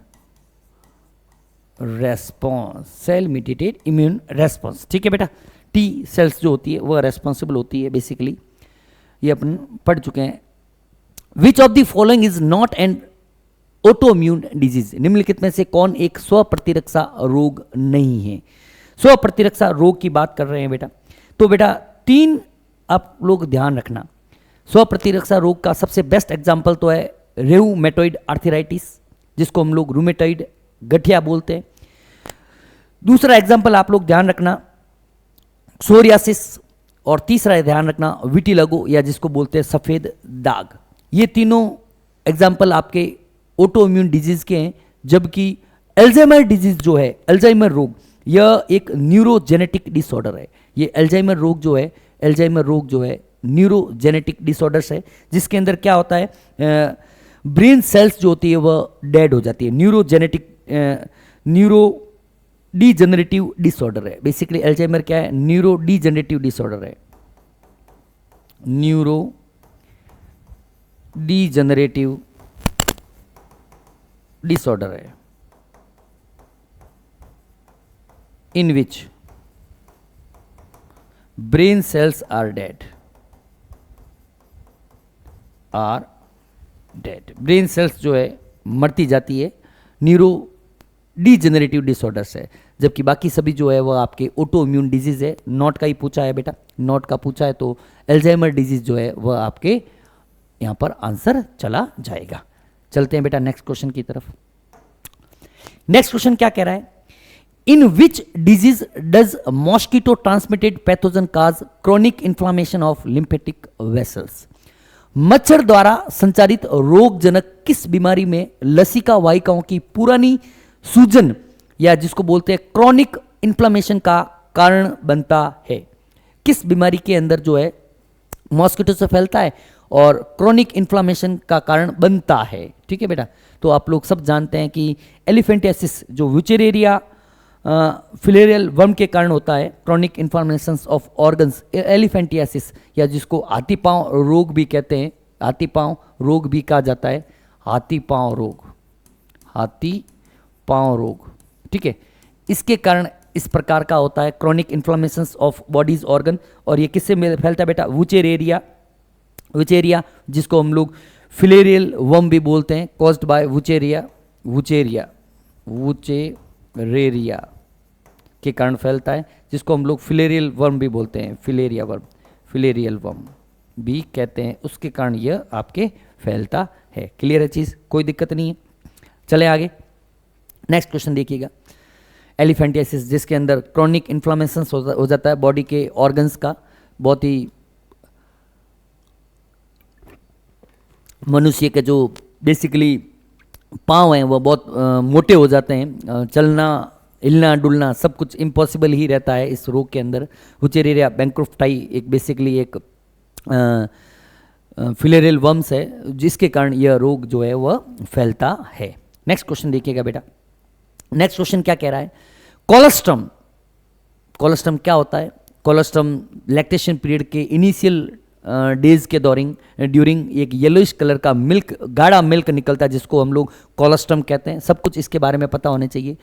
S1: response, cell mediated immune response, ठीक है बेटा। टी सेल्स जो होती है वह रेस्पॉन्सिबल होती है बेसिकली, ये अपन पढ़ चुके हैं। विच of the following is not an autoimmune disease, निम्नलिखित में से कौन एक स्व प्रतिरक्षा रोग नहीं है? स्व प्रतिरक्षा रोग की बात कर रहे हैं बेटा, तो बेटा 3 आप लोग ध्यान रखना। स्व प्रतिरक्षा रोग का सबसे बेस्ट एग्जाम्पल तो है रेउमेटॉइड आर्थराइटिस, जिसको हम लोग रूमेटॉइड गठिया बोलते हैं। दूसरा एग्जाम्पल आप लोग ध्यान रखना सोरियासिस, और तीसरा ध्यान रखना विटिलिगो, या जिसको बोलते हैं सफेद दाग। ये तीनों एग्जाम्पल आपके ऑटो इम्यून डिजीज के हैं, जबकि अल्जाइमर डिजीज जो है, अल्जाइमर रोग, यह एक न्यूरोजेनेटिक डिसऑर्डर है। ये अल्जाइमर रोग जो है न्यूरोजेनेटिक डिसऑर्डर्स है, जिसके अंदर क्या होता है, ब्रेन सेल्स जो होती है वह डेड हो जाती है। न्यूरो डीजेनरेटिव डिसऑर्डर है बेसिकली। अल्जाइमर क्या है? न्यूरो डीजेनरेटिव डिसऑर्डर है, न्यूरो डीजेनरेटिव डिसऑर्डर है, in which brain cells are dead, brain cells जो है मरती जाती है, न्यूरो डीजेनरेटिव डिसऑर्डर्स है। जबकि बाकी सभी जो है वह आपके ऑटो इम्यून डिजीज है। नॉट का ही पूछा है बेटा, नॉट का पूछा है, तो अल्जाइमर डिजीज जो है वह आपके यहां पर आंसर चला जाएगा। चलते हैं बेटा नेक्स्ट क्वेश्चन की तरफ। नेक्स्ट क्वेश्चन क्या कह रहा है? In which disease does mosquito transmitted pathogen cause chronic inflammation of lymphatic vessels, मच्छर द्वारा संचारित रोगजनक किस बीमारी में लसिका वाहिकाओं की पुरानी सूजन, या जिसको बोलते हैं क्रोनिक इन्फ्लामेशन का कारण बनता है? किस बीमारी के अंदर जो है मॉस्किटो से फैलता है और क्रोनिक इन्फ्लामेशन का कारण बनता है, ठीक है बेटा। तो आप लोग सब जानते हैं कि एलिफेंटियासिस जो वुचेरेरिया फिलेरियल वर्म के कारण होता है, chronic inflammation of organs, elephantiasis, या जिसको हाथी पांव रोग भी कहते हैं, हाथी पांव रोग भी कहा जाता है, हाथी पांव रोग, ठीक है। इसके कारण इस प्रकार का होता है chronic inflammation of bodies organ. और ये किससे फैलता है बेटा? वुचेरिया, जिसको हम लोग फिलेरियल वर्म भी बोलते हैं, कॉज्ड बाय वुचेरिया के कारण फैलता है, जिसको हम लोग फिलेरियल वर्म भी बोलते हैं, फिलेरियल वर्म भी कहते हैं, उसके कारण यह आपके फैलता है। क्लियर है चीज़, कोई दिक्कत नहीं है। चले आगे, नेक्स्ट क्वेश्चन देखिएगा। एलिफेंटियासिस, जिसके अंदर क्रोनिक इन्फ्लामेशन हो जाता है बॉडी के ऑर्गन्स का, बहुत ही मनुष्य के जो बेसिकली पाँव हैं वह बहुत मोटे हो जाते हैं, चलना हिलना डुलना सब कुछ इम्पॉसिबल ही रहता है इस रोग के अंदर। हुचेरिया बैंक्रफ्टाई एक बेसिकली एक फिलेरियल वर्म्स है जिसके कारण यह रोग जो है वह फैलता है। नेक्स्ट क्वेश्चन देखिएगा बेटा। नेक्स्ट क्वेश्चन क्या कह रहा है, कोलोस्ट्रम। कोलोस्ट्रम क्या होता है? कोलोस्ट्रम लैक्टेशन पीरियड के इनिशियल डेज के ड्यूरिंग एक येलोइश कलर का मिल्क, गाढ़ा मिल्क निकलता है जिसको हम लोग कोलोस्ट्रम कहते हैं। सब कुछ इसके बारे में पता होने चाहिए।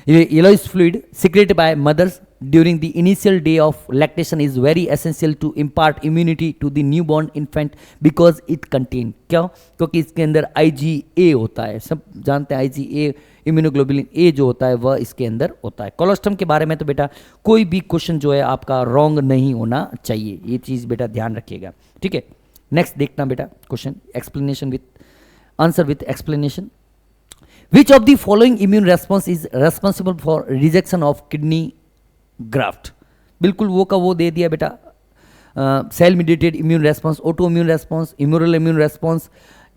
S1: ये yellowish fluid secreted by mothers during the initial day of lactation is very essential to impart immunity to the newborn infant because it contain, क्यों? क्योंकि इसके अंदर IgA होता है, सब जानते हैं IgA, इम्यूनोग्लोबुलिन A जो होता है वह इसके अंदर होता है। कोलोस्ट्रम के बारे में तो बेटा कोई भी क्वेश्चन जो है आपका रॉन्ग नहीं होना चाहिए, ये चीज़ बेटा ध्यान रखिएगा, ठीक है। नेक्स्ट देखना बेटा question, explanation with answer with explanation. Which of the following immune response is responsible for rejection of kidney graft? बिल्कुल वो का वो दे दिया बेटा। Cell mediated immune response, auto immune response, humoral immune response,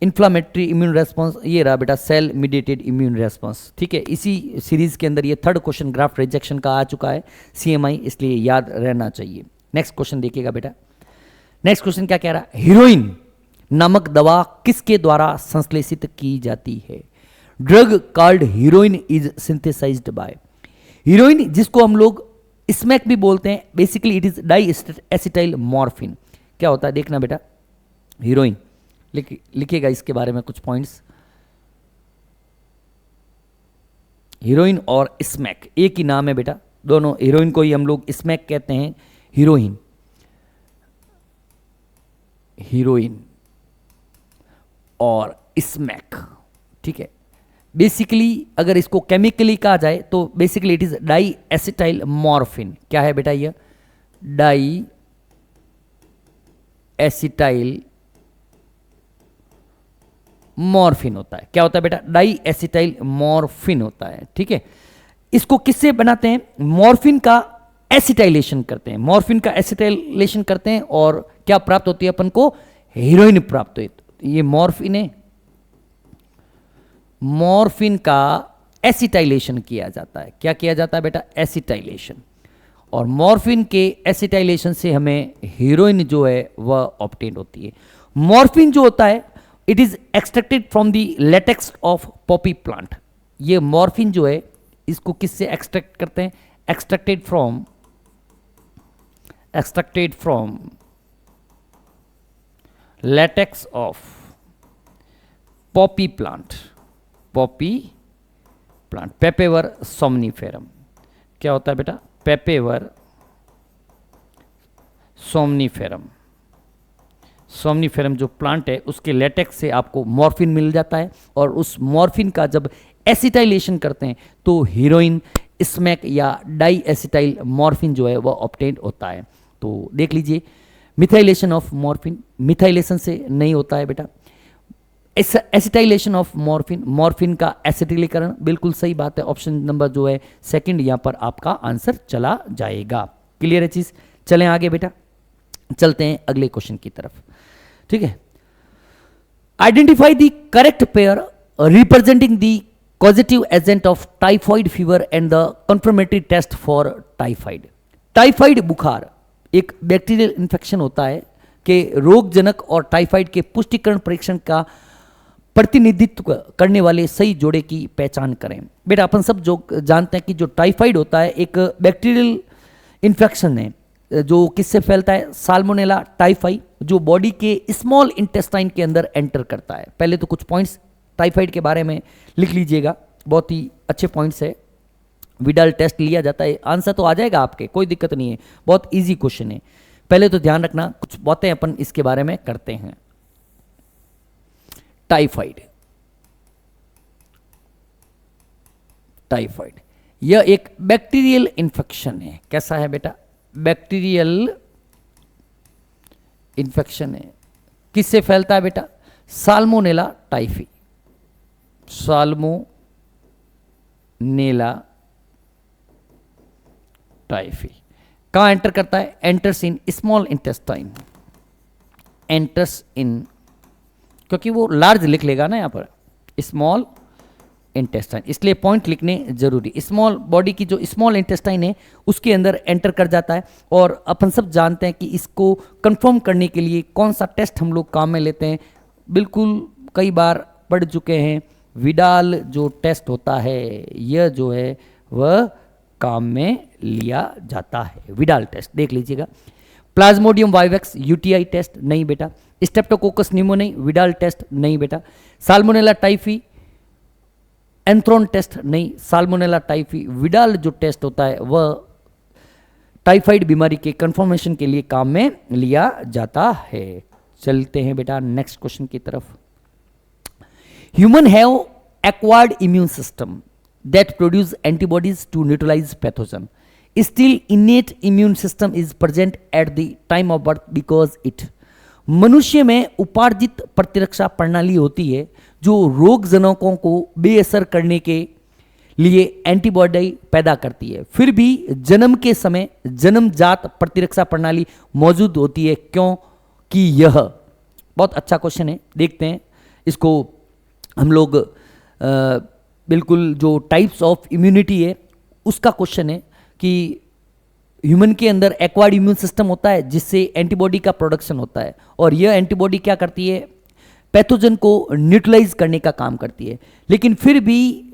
S1: inflammatory immune response, ये रहा बेटा सेल मीडिएटेड इम्यून रेस्पॉन्स, ठीक है। इसी सीरीज के अंदर ये थर्ड क्वेश्चन ग्राफ्ट रिजेक्शन का आ चुका है CMI, इसलिए याद रहना चाहिए। नेक्स्ट क्वेश्चन देखिएगा बेटा। नेक्स्ट क्वेश्चन क्या कह रहा है, हीरोइन नामक दवा किसके द्वारा संश्लेषित की जाती है? Drug called heroin is synthesised by. Heroin जिसको हम लोग स्मैक भी बोलते हैं, basically it is diacetyl morphine. क्या होता है देखना बेटा, हीरोइन लिखिएगा इसके बारे में कुछ पॉइंट्स। हीरोइन और स्मैक एक ही नाम है बेटा, दोनों हीरोइन को ही हम लोग स्मैक कहते हैं, हीरोइन, हीरोइन और स्मैक, ठीक है। बेसिकली अगर इसको केमिकली कहा जाए तो basically it is diacetyl morphine. क्या है बेटा ये? डाई एसिटाइल मॉर्फिन होता है। क्या होता है बेटा? डाई एसिटाइल मॉर्फिन होता है, ठीक है। इसको किससे बनाते हैं? मॉर्फिन का एसिटाइलेशन करते हैं, मॉर्फिन का एसिटाइलेशन करते हैं और क्या प्राप्त होती है अपन को? हीरोइन प्राप्त होती है। ये मॉर्फिन है, मॉर्फिन का एसिटाइलेशन किया जाता है। क्या किया जाता है बेटा? एसिटाइलेशन। और मॉर्फिन के एसिटाइलेशन से हमें हीरोइन जो है वह ऑब्टेन होती है। मॉर्फिन जो होता है it is extracted from the latex of Poppy plant. ये मॉर्फिन जो है इसको किससे एक्सट्रैक्ट करते हैं? Extracted from latex of Poppy plant, पेपेवर somniferum. क्या होता है बेटा? पेपेवर सोमनीफेरम जो प्लांट है उसके लेटेक्स से आपको मॉर्फिन मिल जाता है और उस मॉर्फिन का जब एसिटाइलेशन करते हैं तो हीरोइन, स्मैक या डाई एसिटाइल मॉर्फिन जो है वह ऑब्टेन होता है। तो देख लीजिए, मिथाइलेशन ऑफ मॉर्फिन, मिथाइलेशन से नहीं होता है बेटा। एसिटाइलेशन ऑफ मॉर्फिन का एसिटिलीकरण, बिल्कुल सही बात है। ऑप्शन नंबर जो है सेकंड यहां पर आपका आंसर चला जाएगा। क्लियर है चीज? चलें आगे बेटा, चलते हैं अगले क्वेश्चन की तरफ, ठीक है। Identify the correct pair representing the causative agent of typhoid fever and the confirmatory test for typhoid. Typhoid बुखार एक बैक्टीरियल इन्फेक्शन होता है कि रोगजनक और टाइफाइड के पुष्टिकरण परीक्षण का प्रतिनिधित्व करने वाले सही जोड़े की पहचान करें। बेटा अपन सब जो जानते हैं कि जो टाइफाइड होता है एक बैक्टीरियल इन्फेक्शन है जो किससे फैलता है? साल्मोनेला टाइफाई, जो बॉडी के स्मॉल इंटेस्टाइन के अंदर एंटर करता है। पहले तो कुछ पॉइंट्स टाइफाइड के बारे में लिख लीजिएगा, बहुत ही अच्छे पॉइंट्स है। विडाल टेस्ट लिया जाता है, आंसर तो आ जाएगा आपके, कोई दिक्कत नहीं है, बहुत ईजी क्वेश्चन है। पहले तो ध्यान रखना, कुछ बातें अपन इसके बारे में करते हैं। टाइफाइड यह एक बैक्टीरियल इन्फेक्शन है। कैसा है बेटा? बैक्टीरियल इन्फेक्शन है। किससे फैलता है बेटा? साल्मोनेला टाइफी, साल्मोनेला टाइफी कहां एंटर करता है? Enters in small intestine, enters in, क्योंकि वो लार्ज लिख लेगा ना यहां पर, स्मॉल इंटेस्टाइन, इसलिए पॉइंट लिखने जरूरी। स्मॉल बॉडी की जो स्मॉल इंटेस्टाइन है उसके अंदर एंटर कर जाता है। और अपन सब जानते हैं कि इसको कंफर्म करने के लिए कौन सा टेस्ट हम लोग काम में लेते हैं, बिल्कुल कई बार पढ़ चुके हैं। विडाल जो टेस्ट होता है यह जो है वह काम में लिया जाता है। विडाल टेस्ट देख लीजिएगा। प्लाज्मोडियम वाइवेक्स यूटीआई टेस्ट नहीं बेटा। स्टेप्टोकोकस निमोनियाई विडाल टेस्ट नहीं बेटा। साल्मोनेला टाइफी एंथ्रोन टेस्ट नहीं। साल्मोनेला टाइफी विडाल जो टेस्ट होता है वह टाइफाइड बीमारी के कंफर्मेशन के लिए काम में लिया जाता है। चलते हैं बेटा नेक्स्ट क्वेश्चन की तरफ। Human have acquired immune system that produce antibodies to neutralize pathogen. Still innate immune system is present at the time of birth because it. मनुष्य में उपार्जित प्रतिरक्षा प्रणाली होती है जो रोग जनकों को बेअसर करने के लिए एंटीबॉडी पैदा करती है। फिर भी जन्म के समय जन्मजात प्रतिरक्षा प्रणाली मौजूद होती है क्योंकि यह, बहुत अच्छा क्वेश्चन है, देखते हैं इसको हम लोग। बिल्कुल जो टाइप्स ऑफ इम्यूनिटी है उसका क्वेश्चन है कि ह्यूमन के अंदर एक्वायर्ड इम्यून सिस्टम होता है जिससे एंटीबॉडी का प्रोडक्शन होता है, और यह एंटीबॉडी क्या करती है, पैथोजन को न्यूट्रलाइज करने का काम करती है। लेकिन फिर भी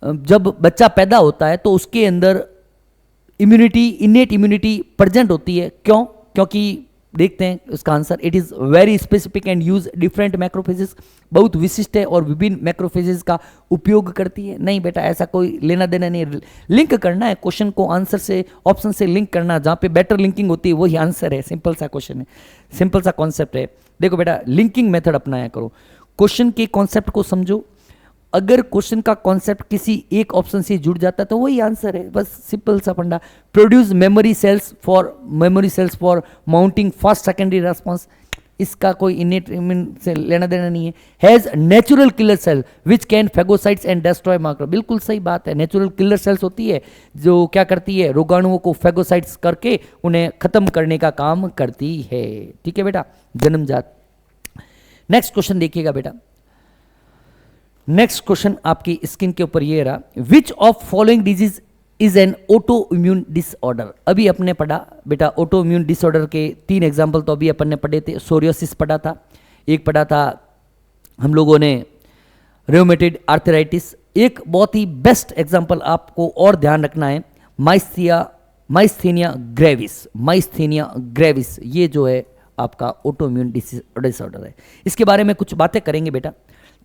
S1: जब बच्चा पैदा होता है तो उसके अंदर इम्यूनिटी, इनेट इम्यूनिटी प्रेजेंट होती है। क्यों? क्योंकि देखते हैं उसका answer, it is very specific and use different macrophages, बहुत विशिष्ट है और विभिन्न मैक्रोफेजेस का उपयोग करती है। नहीं बेटा, ऐसा कोई लेना देना नहीं, लिंक करना है क्वेश्चन को आंसर से, ऑप्शन से लिंक करना, जहाँ पे बेटर लिंकिंग होती है वही आंसर है। सिंपल सा क्वेश्चन है, सिंपल सा कॉन्सेप्ट है। देखो बेटा, लिंकिंग मेथड अपनाया करो, क्वेश्चन के कॉन्सेप्ट को समझो। अगर क्वेश्चन का कॉन्सेप्ट किसी एक ऑप्शन से जुड़ जाता है तो वही आंसर है, बस सिंपल सा फंडा। Produce memory cells for mounting fast secondary response, इसका कोई इनेट इम्यून से लेना देना नहीं है। Has natural killer cell which can phagocytes and destroy marker, बिल्कुल सही बात है। नेचुरल किलर सेल्स होती है जो क्या करती है, रोगाणुओं को फेगोसाइट्स करके उन्हें खत्म करने का काम करती है। ठीक है बेटा, जन्मजात। नेक्स्ट क्वेश्चन देखिएगा बेटा, नेक्स्ट क्वेश्चन आपकी स्किन के ऊपर ये रहा, which of following disease is an auto immune disorder. अभी अपने पढ़ा बेटा ऑटो इम्यून डिसऑर्डर के 3 एग्जाम्पल तो अभी अपन ने पढ़े थे। सोरियोसिस पढ़ा था, एक पढ़ा था हम लोगों ने रेउमेटॉइड आर्थराइटिस, एक बहुत ही बेस्ट एग्जाम्पल आपको और ध्यान रखना है माइस्थेनिया ग्रेविस, ये जो है आपका ऑटो इम्यून डिसऑर्डर है। इसके बारे में कुछ बातें करेंगे बेटा,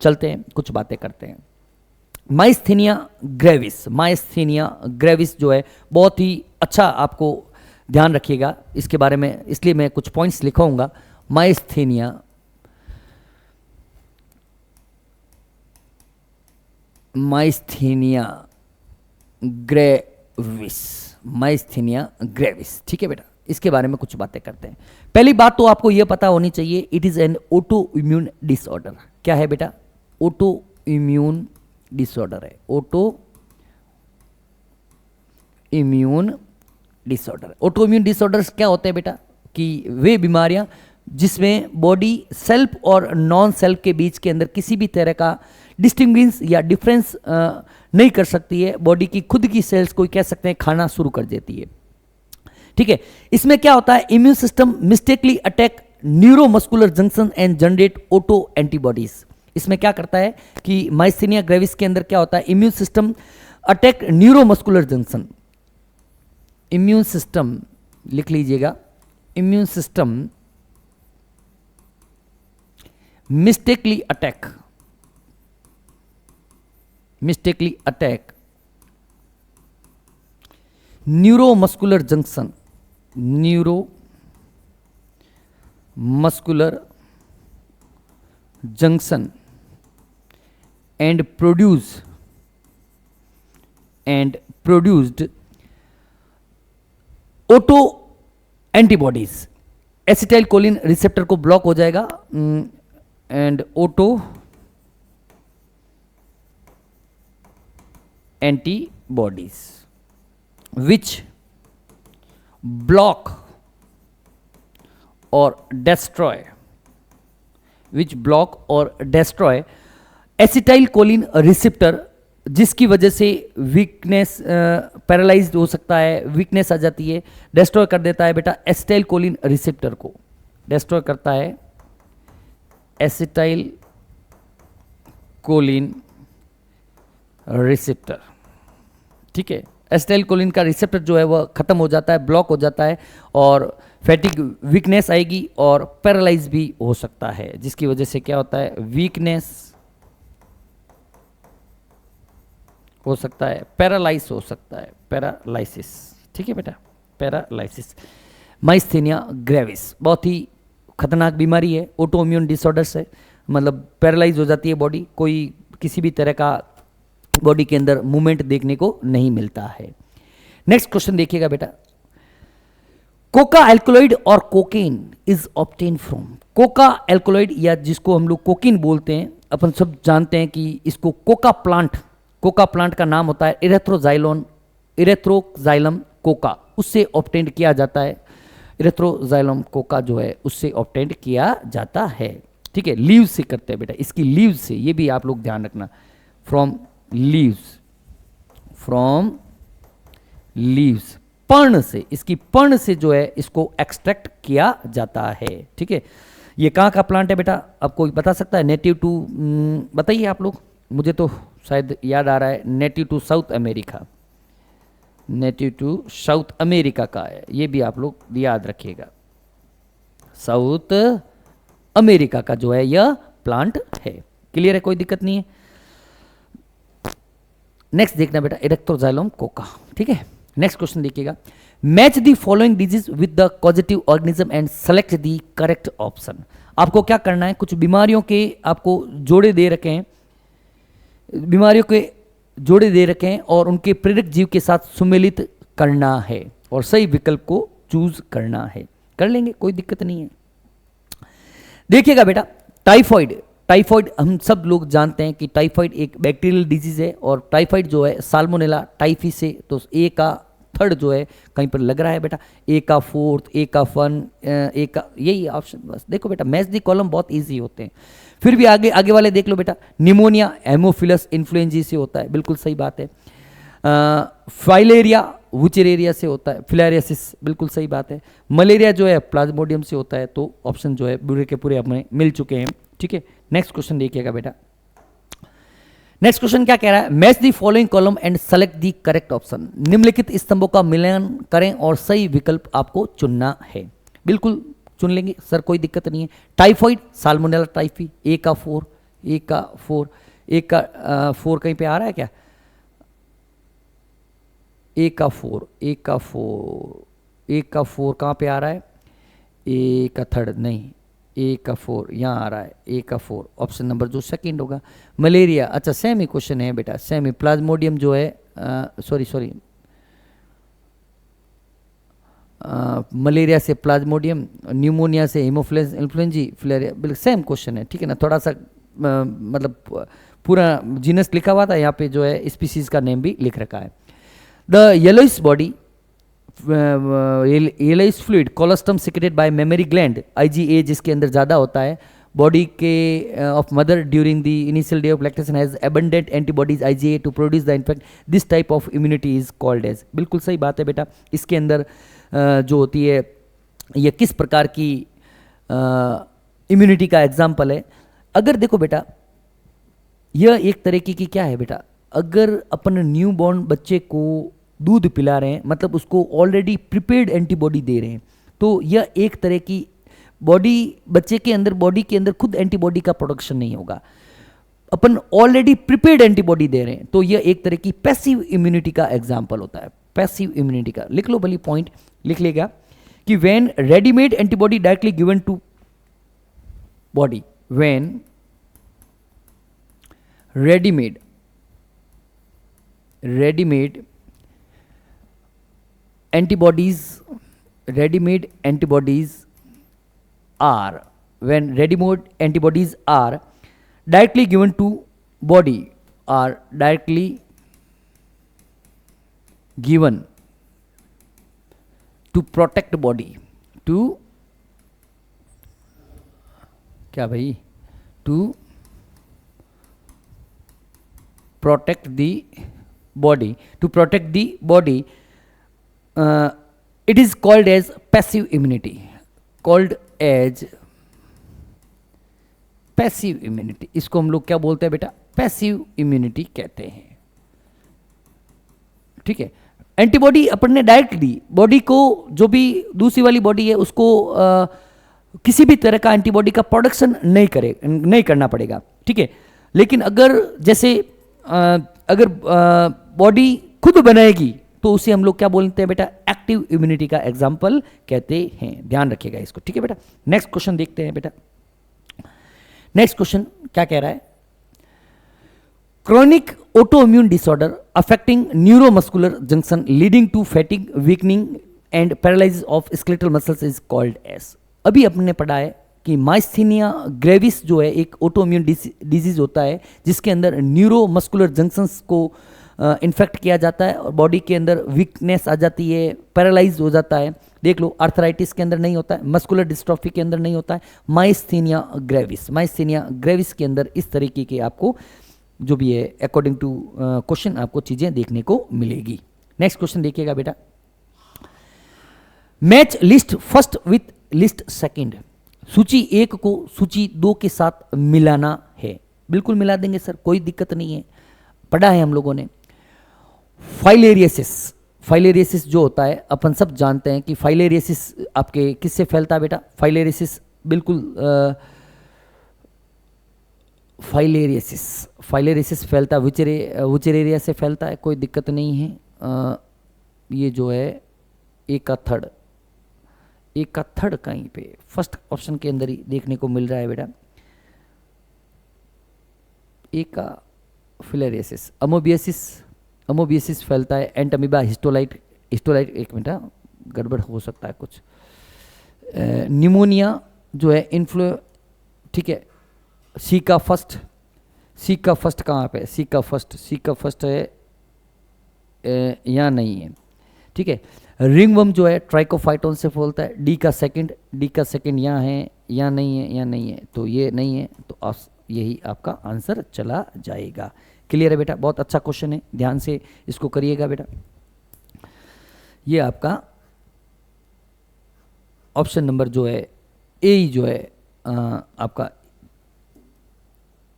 S1: चलते हैं कुछ बातें करते हैं। माइस्थेनिया ग्रेविस जो है बहुत ही अच्छा, आपको ध्यान रखिएगा इसके बारे में, इसलिए मैं कुछ पॉइंट्स लिखाऊंगा। माइस्थेनिया ग्रेविस, ठीक है बेटा, इसके बारे में कुछ बातें करते हैं। पहली बात तो आपको यह पता होनी चाहिए, it is an auto immune disorder. क्या है बेटा? ऑटो इम्यून डिसऑर्डर है, auto immune disorder. Auto immune disorders क्या होते हैं बेटा? कि वे बीमारियां जिसमें बॉडी सेल्फ और नॉन सेल्फ के बीच के अंदर किसी भी तरह का डिस्टिंग्विश या डिफरेंस नहीं कर सकती है। बॉडी की खुद की सेल्स को कह सकते हैं खाना शुरू कर देती है। ठीक है, इसमें क्या होता है, immune system mistakenly attack neuromuscular junction and generate auto antibodies. इसमें क्या करता है कि माइस्थेनिया ग्रेविस के अंदर क्या होता है, immune system attack neuromuscular junction, immune system लिख लीजिएगा, immune system mistakenly attack neuromuscular junction and produced auto antibodies. Acetyl choline receptor को ब्लॉक हो जाएगा and auto antibodies which block और destroy एसिटाइल कोलिन रिसेप्टर, जिसकी वजह से वीकनेस, पैरालाइज्ड हो सकता है, वीकनेस आ जाती है, डिस्ट्रॉय कर देता है बेटा एसिटाइल कोलिन रिसेप्टर को, डिस्ट्रॉय करता है एसिटाइल कोलिन रिसेप्टर। ठीक है, एसिटाइल कोलिन का रिसेप्टर जो है वह खत्म हो जाता है, ब्लॉक हो जाता है, और फैटिक, वीकनेस आएगी और पैरालाइज भी हो सकता है, जिसकी वजह से क्या होता है, वीकनेस हो सकता है, पैरालाइज हो सकता है, पैरालाइसिस। ठीक है बेटा, पैरालाइसिस। माइस्थेनिया ग्रेविस बहुत ही खतरनाक बीमारी है, ऑटो इम्यून डिसऑर्डर्स है, मतलब पैरालाइज हो जाती है बॉडी, कोई किसी भी तरह का बॉडी के अंदर मूवमेंट देखने को नहीं मिलता है। नेक्स्ट क्वेश्चन देखिएगा बेटा, कोका एल्कोलॉइड और cocaine is obtain from. Coca alkaloid या जिसको हम लोग कोकीन बोलते हैं, अपन सब जानते हैं कि इसको कोका प्लांट का नाम होता है इरेथ्रोजाइलम कोका, उससे ऑब्टेन किया जाता है। इरेथ्रोजाइलम कोका जो है उससे ऑब्टेन किया जाता है। ठीक है, लीव्स से करते हैं बेटा, इसकी लीव्स से, ये भी आप लोग ध्यान रखना, फ्रॉम लीव्स, पर्ण से, इसकी पर्ण से जो है इसको एक्सट्रैक्ट किया जाता है। ठीक है, ये कहाँ का प्लांट है बेटा, आपको बता सकता है? नेटिव टू, बताइए आप लोग, मुझे तो शायद याद आ रहा है, native to South America, native to South America का है, ये भी आप लोग याद रखिएगा, साउथ अमेरिका का जो है यह प्लांट है। क्लियर है, कोई दिक्कत नहीं है। नेक्स्ट देखना बेटा, इरेथ्रोजाइलम कोका। ठीक है, नेक्स्ट क्वेश्चन देखिएगा, match the following disease with the causative organism and select the correct option. आपको क्या करना है, कुछ बीमारियों के आपको जोड़े दे रखे हैं, बीमारियों के जोड़े दे रखे हैं और उनके प्रेरक जीव के साथ सुमेलित करना है और सही विकल्प को चूज करना है। कर लेंगे, कोई दिक्कत नहीं है। देखिएगा बेटा, टाइफॉइड हम सब लोग जानते हैं कि टाइफॉइड एक बैक्टीरियल डिजीज है, और टाइफॉइड जो है साल्मोनेला टाइफी से, तो ए का थर्ड जो है कहीं पर लग रहा है बेटा, ए का फोर्थ, ए का फन, ए का, यही ऑप्शन। बस देखो बेटा, मैच दी कॉलम बहुत इजी होते हैं। फिर भी आगे वाले देख लो बेटा, निमोनिया हेमोफिलस इन्फ्लुएंजा से होता है, बिल्कुल सही बात है। फाइलेरिया वुचेरेरिया से होता है, फिलारियासिस, बिल्कुल सही बात है। मलेरिया जो है प्लाज्मोडियम से होता है, तो ऑप्शन जो है पूरे के पूरे हमें मिल चुके हैं। ठीक है, नेक्स्ट क्वेश्चन देखिएगा बेटा, नेक्स्ट क्वेश्चन क्या कह रहा है, match the following column and select the correct option. निम्नलिखित स्तंभों का मिलान करें और सही विकल्प आपको चुनना है। बिल्कुल चुन लेंगे सर, कोई दिक्कत नहीं है। टाइफॉइड साल्मोनेला टाइफी, ए का फोर, ए का फोर कहीं पे आ रहा है क्या, ए का फोर कहाँ पे आ रहा है, ए का थर्ड नहीं, ए का फोर यहाँ आ रहा है, ए का फोर ऑप्शन नंबर जो सेकंड होगा। मलेरिया, अच्छा सेम ही क्वेश्चन है बेटा, सेम ही। प्लाज्मोडियम जो है, सॉरी मलेरिया से प्लाज्मोडियम, न्यूमोनिया से हेमोफिलस इन्फ्लुएंजा, फिलेरिया, बिल्कुल सेम क्वेश्चन है। ठीक है ना, थोड़ा सा मतलब पूरा जीनस लिखा हुआ था, यहाँ पे जो है स्पीसीज का नेम भी लिख रखा है। The yellowish body, yellowish fluid colostrum secreted by mammary gland, IgA जिसके अंदर ज़्यादा होता है, बॉडी के of mother during the initial day of lactation has abundant antibodies IgA to produce the infect, this type of immunity is called as. बिल्कुल सही बात है बेटा, इसके अंदर जो होती है ये किस प्रकार की इम्यूनिटी का एग्जाम्पल है। अगर देखो बेटा, यह एक तरीके की क्या है बेटा, अगर अपन न्यू बॉर्न बच्चे को दूध पिला रहे हैं, मतलब उसको ऑलरेडी प्रिपेयर्ड एंटीबॉडी दे रहे हैं, तो यह एक तरह की बॉडी, बच्चे के अंदर, बॉडी के अंदर खुद एंटीबॉडी का प्रोडक्शन नहीं होगा, अपन ऑलरेडी प्रिपेयर्ड एंटीबॉडी दे रहे हैं, तो यह एक तरह की पैसिव इम्यूनिटी का एग्जाम्पल होता है। पैसिव इम्यूनिटी का लिख लो, भली पॉइंट लिख लेगा कि when readymade antibody directly given to body, when readymade antibodies are, when ready-made antibodies are directly given to body, are directly given to protect body, to क्या भाई, to protect the body, to protect the body, it is called as passive immunity, called as passive immunity. इसको हम लोग क्या बोलते हैं बेटा? Passive immunity कहते हैं। ठीक है, एंटीबॉडी अपन ने डायरेक्टली बॉडी को, जो भी दूसरी वाली बॉडी है उसको किसी भी तरह का एंटीबॉडी का प्रोडक्शन नहीं करना पड़ेगा। ठीक है, लेकिन अगर जैसे अगर बॉडी खुद बनाएगी तो उसे हम लोग क्या बोलते हैं बेटा? एक्टिव इम्यूनिटी का एग्जाम्पल कहते हैं। ध्यान रखिएगा इसको। ठीक है बेटा, नेक्स्ट क्वेश्चन देखते हैं बेटा। नेक्स्ट क्वेश्चन क्या कह रहा है? Chronic autoimmune disorder affecting neuromuscular junction leading to fatigue, weakening and paralysis of skeletal muscles is called as. अभी अपने पढ़ा है कि माइस्थीनिया ग्रेविस जो है एक ऑटोइम्यून डिजीज होता है जिसके अंदर न्यूरोमस्कुलर जंक्शंस को इन्फेक्ट किया जाता है और बॉडी के अंदर वीकनेस आ जाती है, पैरालाइज हो जाता है। देख लो, आर्थराइटिस के अंदर नहीं होता है, मस्कुलर डिस्ट्रॉफी के अंदर नहीं होता है, माइस्थीनिया ग्रेविस के अंदर इस तरीके के आपको जो भी है अकॉर्डिंग टू क्वेश्चन आपको चीजें देखने को मिलेगी। नेक्स्ट क्वेश्चन देखिएगा बेटा। Match list first with list second. सूची 1 को सूची 2 के साथ मिलाना है। बिल्कुल मिला देंगे सर, कोई दिक्कत नहीं है, पढ़ा है हम लोगों ने। फाइलेरियसिस जो होता है अपन सब जानते हैं कि फाइलेरियसिस आपके किससे फैलता है बेटा? फाइलेरियसिस बिल्कुल फाइलेरियसिस फैलता है विचरेरिया से फैलता है, कोई दिक्कत नहीं है। ये जो है एक का थर्ड कहीं पे फर्स्ट ऑप्शन के अंदर ही देखने को मिल रहा है बेटा। एक का फिलेरियसिस, अमोबियसिस फैलता है, एंटमीबा हिस्टोलाइट, एक मिनट गड़बड़ हो सकता है कुछ, निमोनिया जो है ठीक है। सी का फर्स्ट कहाँ पे? सी का फर्स्ट है यहाँ नहीं है। ठीक है, रिंगवर्म जो है ट्राइकोफाइटोन से फैलता है। डी का सेकंड यहाँ है, यहाँ नहीं है, तो ये नहीं है, तो यही आपका आंसर चला जाएगा। क्लियर है बेटा? बहुत अच्छा क्वेश्चन है, ध्यान से इसको करिएगा बेटा। ये आपका ऑप्शन नंबर जो है ए ही जो है आपका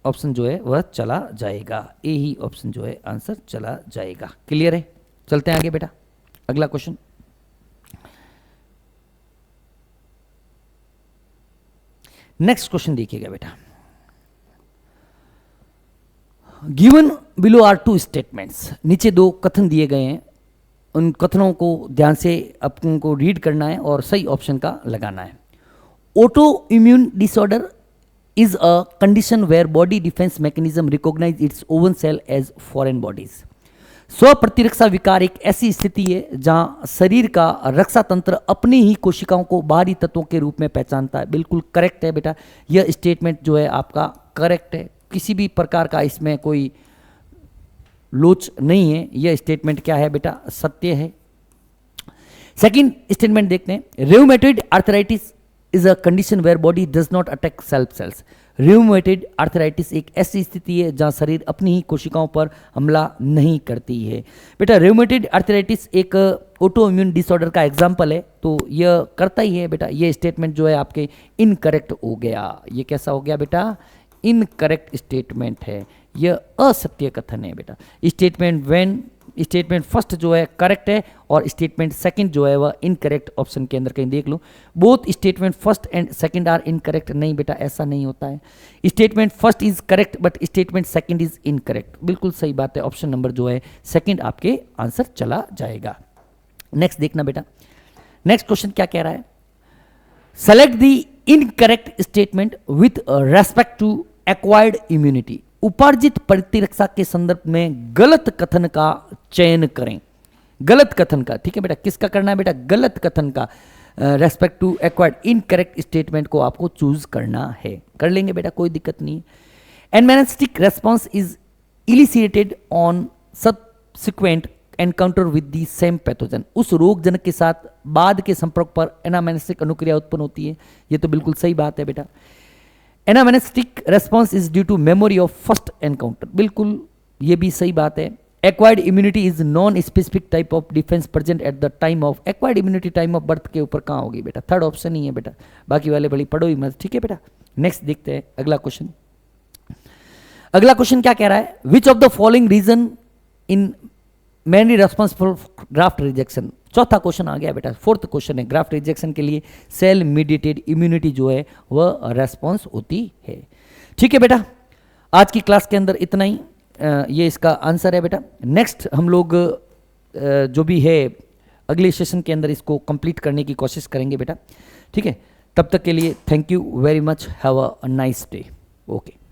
S1: ऑप्शन जो है वह चला जाएगा। ए ही ऑप्शन जो है आंसर चला जाएगा। क्लियर है? चलते हैं आगे बेटा, अगला क्वेश्चन। नेक्स्ट क्वेश्चन देखिएगा बेटा। Given below are 2 statements. नीचे 2 कथन दिए गए हैं, उन कथनों को ध्यान से अपन को रीड करना है और सही ऑप्शन का लगाना है। Auto immune disorder is a condition where body defense mechanism recognize its own cell as foreign bodies। स्व प्रतिरक्षा विकार एक ऐसी स्थिति है जहां शरीर का रक्षा तंत्र अपनी ही कोशिकाओं को बाहरी तत्वों के रूप में पहचानता है। बिल्कुल करेक्ट है बेटा, यह स्टेटमेंट जो है आपका करेक्ट है, किसी भी प्रकार का इसमें कोई लोच नहीं है। यह स्टेटमेंट क्या है बेटा? सत्य है। सेकंड स्टेटमेंट देखते हैं। रियोमेटॉइड arthritis is a condition where body does not attack self cells। Rheumatoid arthritis एक ऐसी स्थिति है जहां शरीर अपनी ही कोशिकाओं पर हमला नहीं करती है। बेटा रियोमेटॉइड आर्थराइटिस एक ऑटो इम्यून डिसऑर्डर का एग्जाम्पल है, तो यह करता ही है बेटा। ये स्टेटमेंट जो है आपके इनकरेक्ट हो गया। ये कैसा हो गया बेटा? इनकरेक्ट स्टेटमेंट है, यह असत्य कथन है बेटा। स्टेटमेंट फर्स्ट जो है करेक्ट है और स्टेटमेंट सेकंड जो है वह इनकरेक्ट। ऑप्शन के अंदर कहीं देख लो, both statement first and second are incorrect. नहीं बेटा, ऐसा नहीं होता है। Statement first is correct but statement second is incorrect. बिल्कुल सही बात है, ऑप्शन नंबर जो है सेकंड आपके आंसर चला जाएगा। नेक्स्ट देखना बेटा, नेक्स्ट क्वेश्चन क्या कह रहा है? Select the incorrect statement with respect to acquired immunity. उपार्जित प्रतिरक्षा के संदर्भ में गलत कथन का चयन करें। गलत कथन का, ठीक है बेटा, किसका करना है बेटा? गलत कथन का। Respect to acquired incorrect statement को आपको चूज करना है। कर लेंगे बेटा, कोई दिक्कत नहीं। Anamnestic response is elicited on subsequent encounter with the same pathogen. उस रोगजनक के साथ बाद के संपर्क पर एनामेनेस्टिक अनुक्रिया उत्पन्न होती है। ये तो बिल्कुल सही बात है बेटा। Anamnestic response is due to memory of first encounter. बिल्कुल ये भी सही बात है। Acquired immunity is non specific type of defence present at the time of, acquired immunity time of birth के ऊपर कहाँ होगी बेटा, थर्ड ऑप्शन ही है बेटा, बाकी वाले बड़ी पढ़ो ही मत, ठीक है बेटा। नेक्स्ट देखते हैं अगला क्वेश्चन। अगला क्वेश्चन क्या कह रहा है, which of the following reason in mainly responsible graft rejection. चौथा क्वेश्चन आ गया बेटा, फोर्थ क्वेश्चन है, ग्राफ्ट रिजेक्शन के लिए सेल मीडिएटेड इम्यूनिटी जो है वह रेस्पॉन्स होती है। ठीक है बेटा, आज की क्लास के अंदर इतना ही, ये इसका आंसर है बेटा। नेक्स्ट हम लोग जो भी है अगले सेशन के अंदर इसको कंप्लीट करने की कोशिश करेंगे बेटा। ठीक है, तब तक के लिए thank you very much, have a nice day. Okay.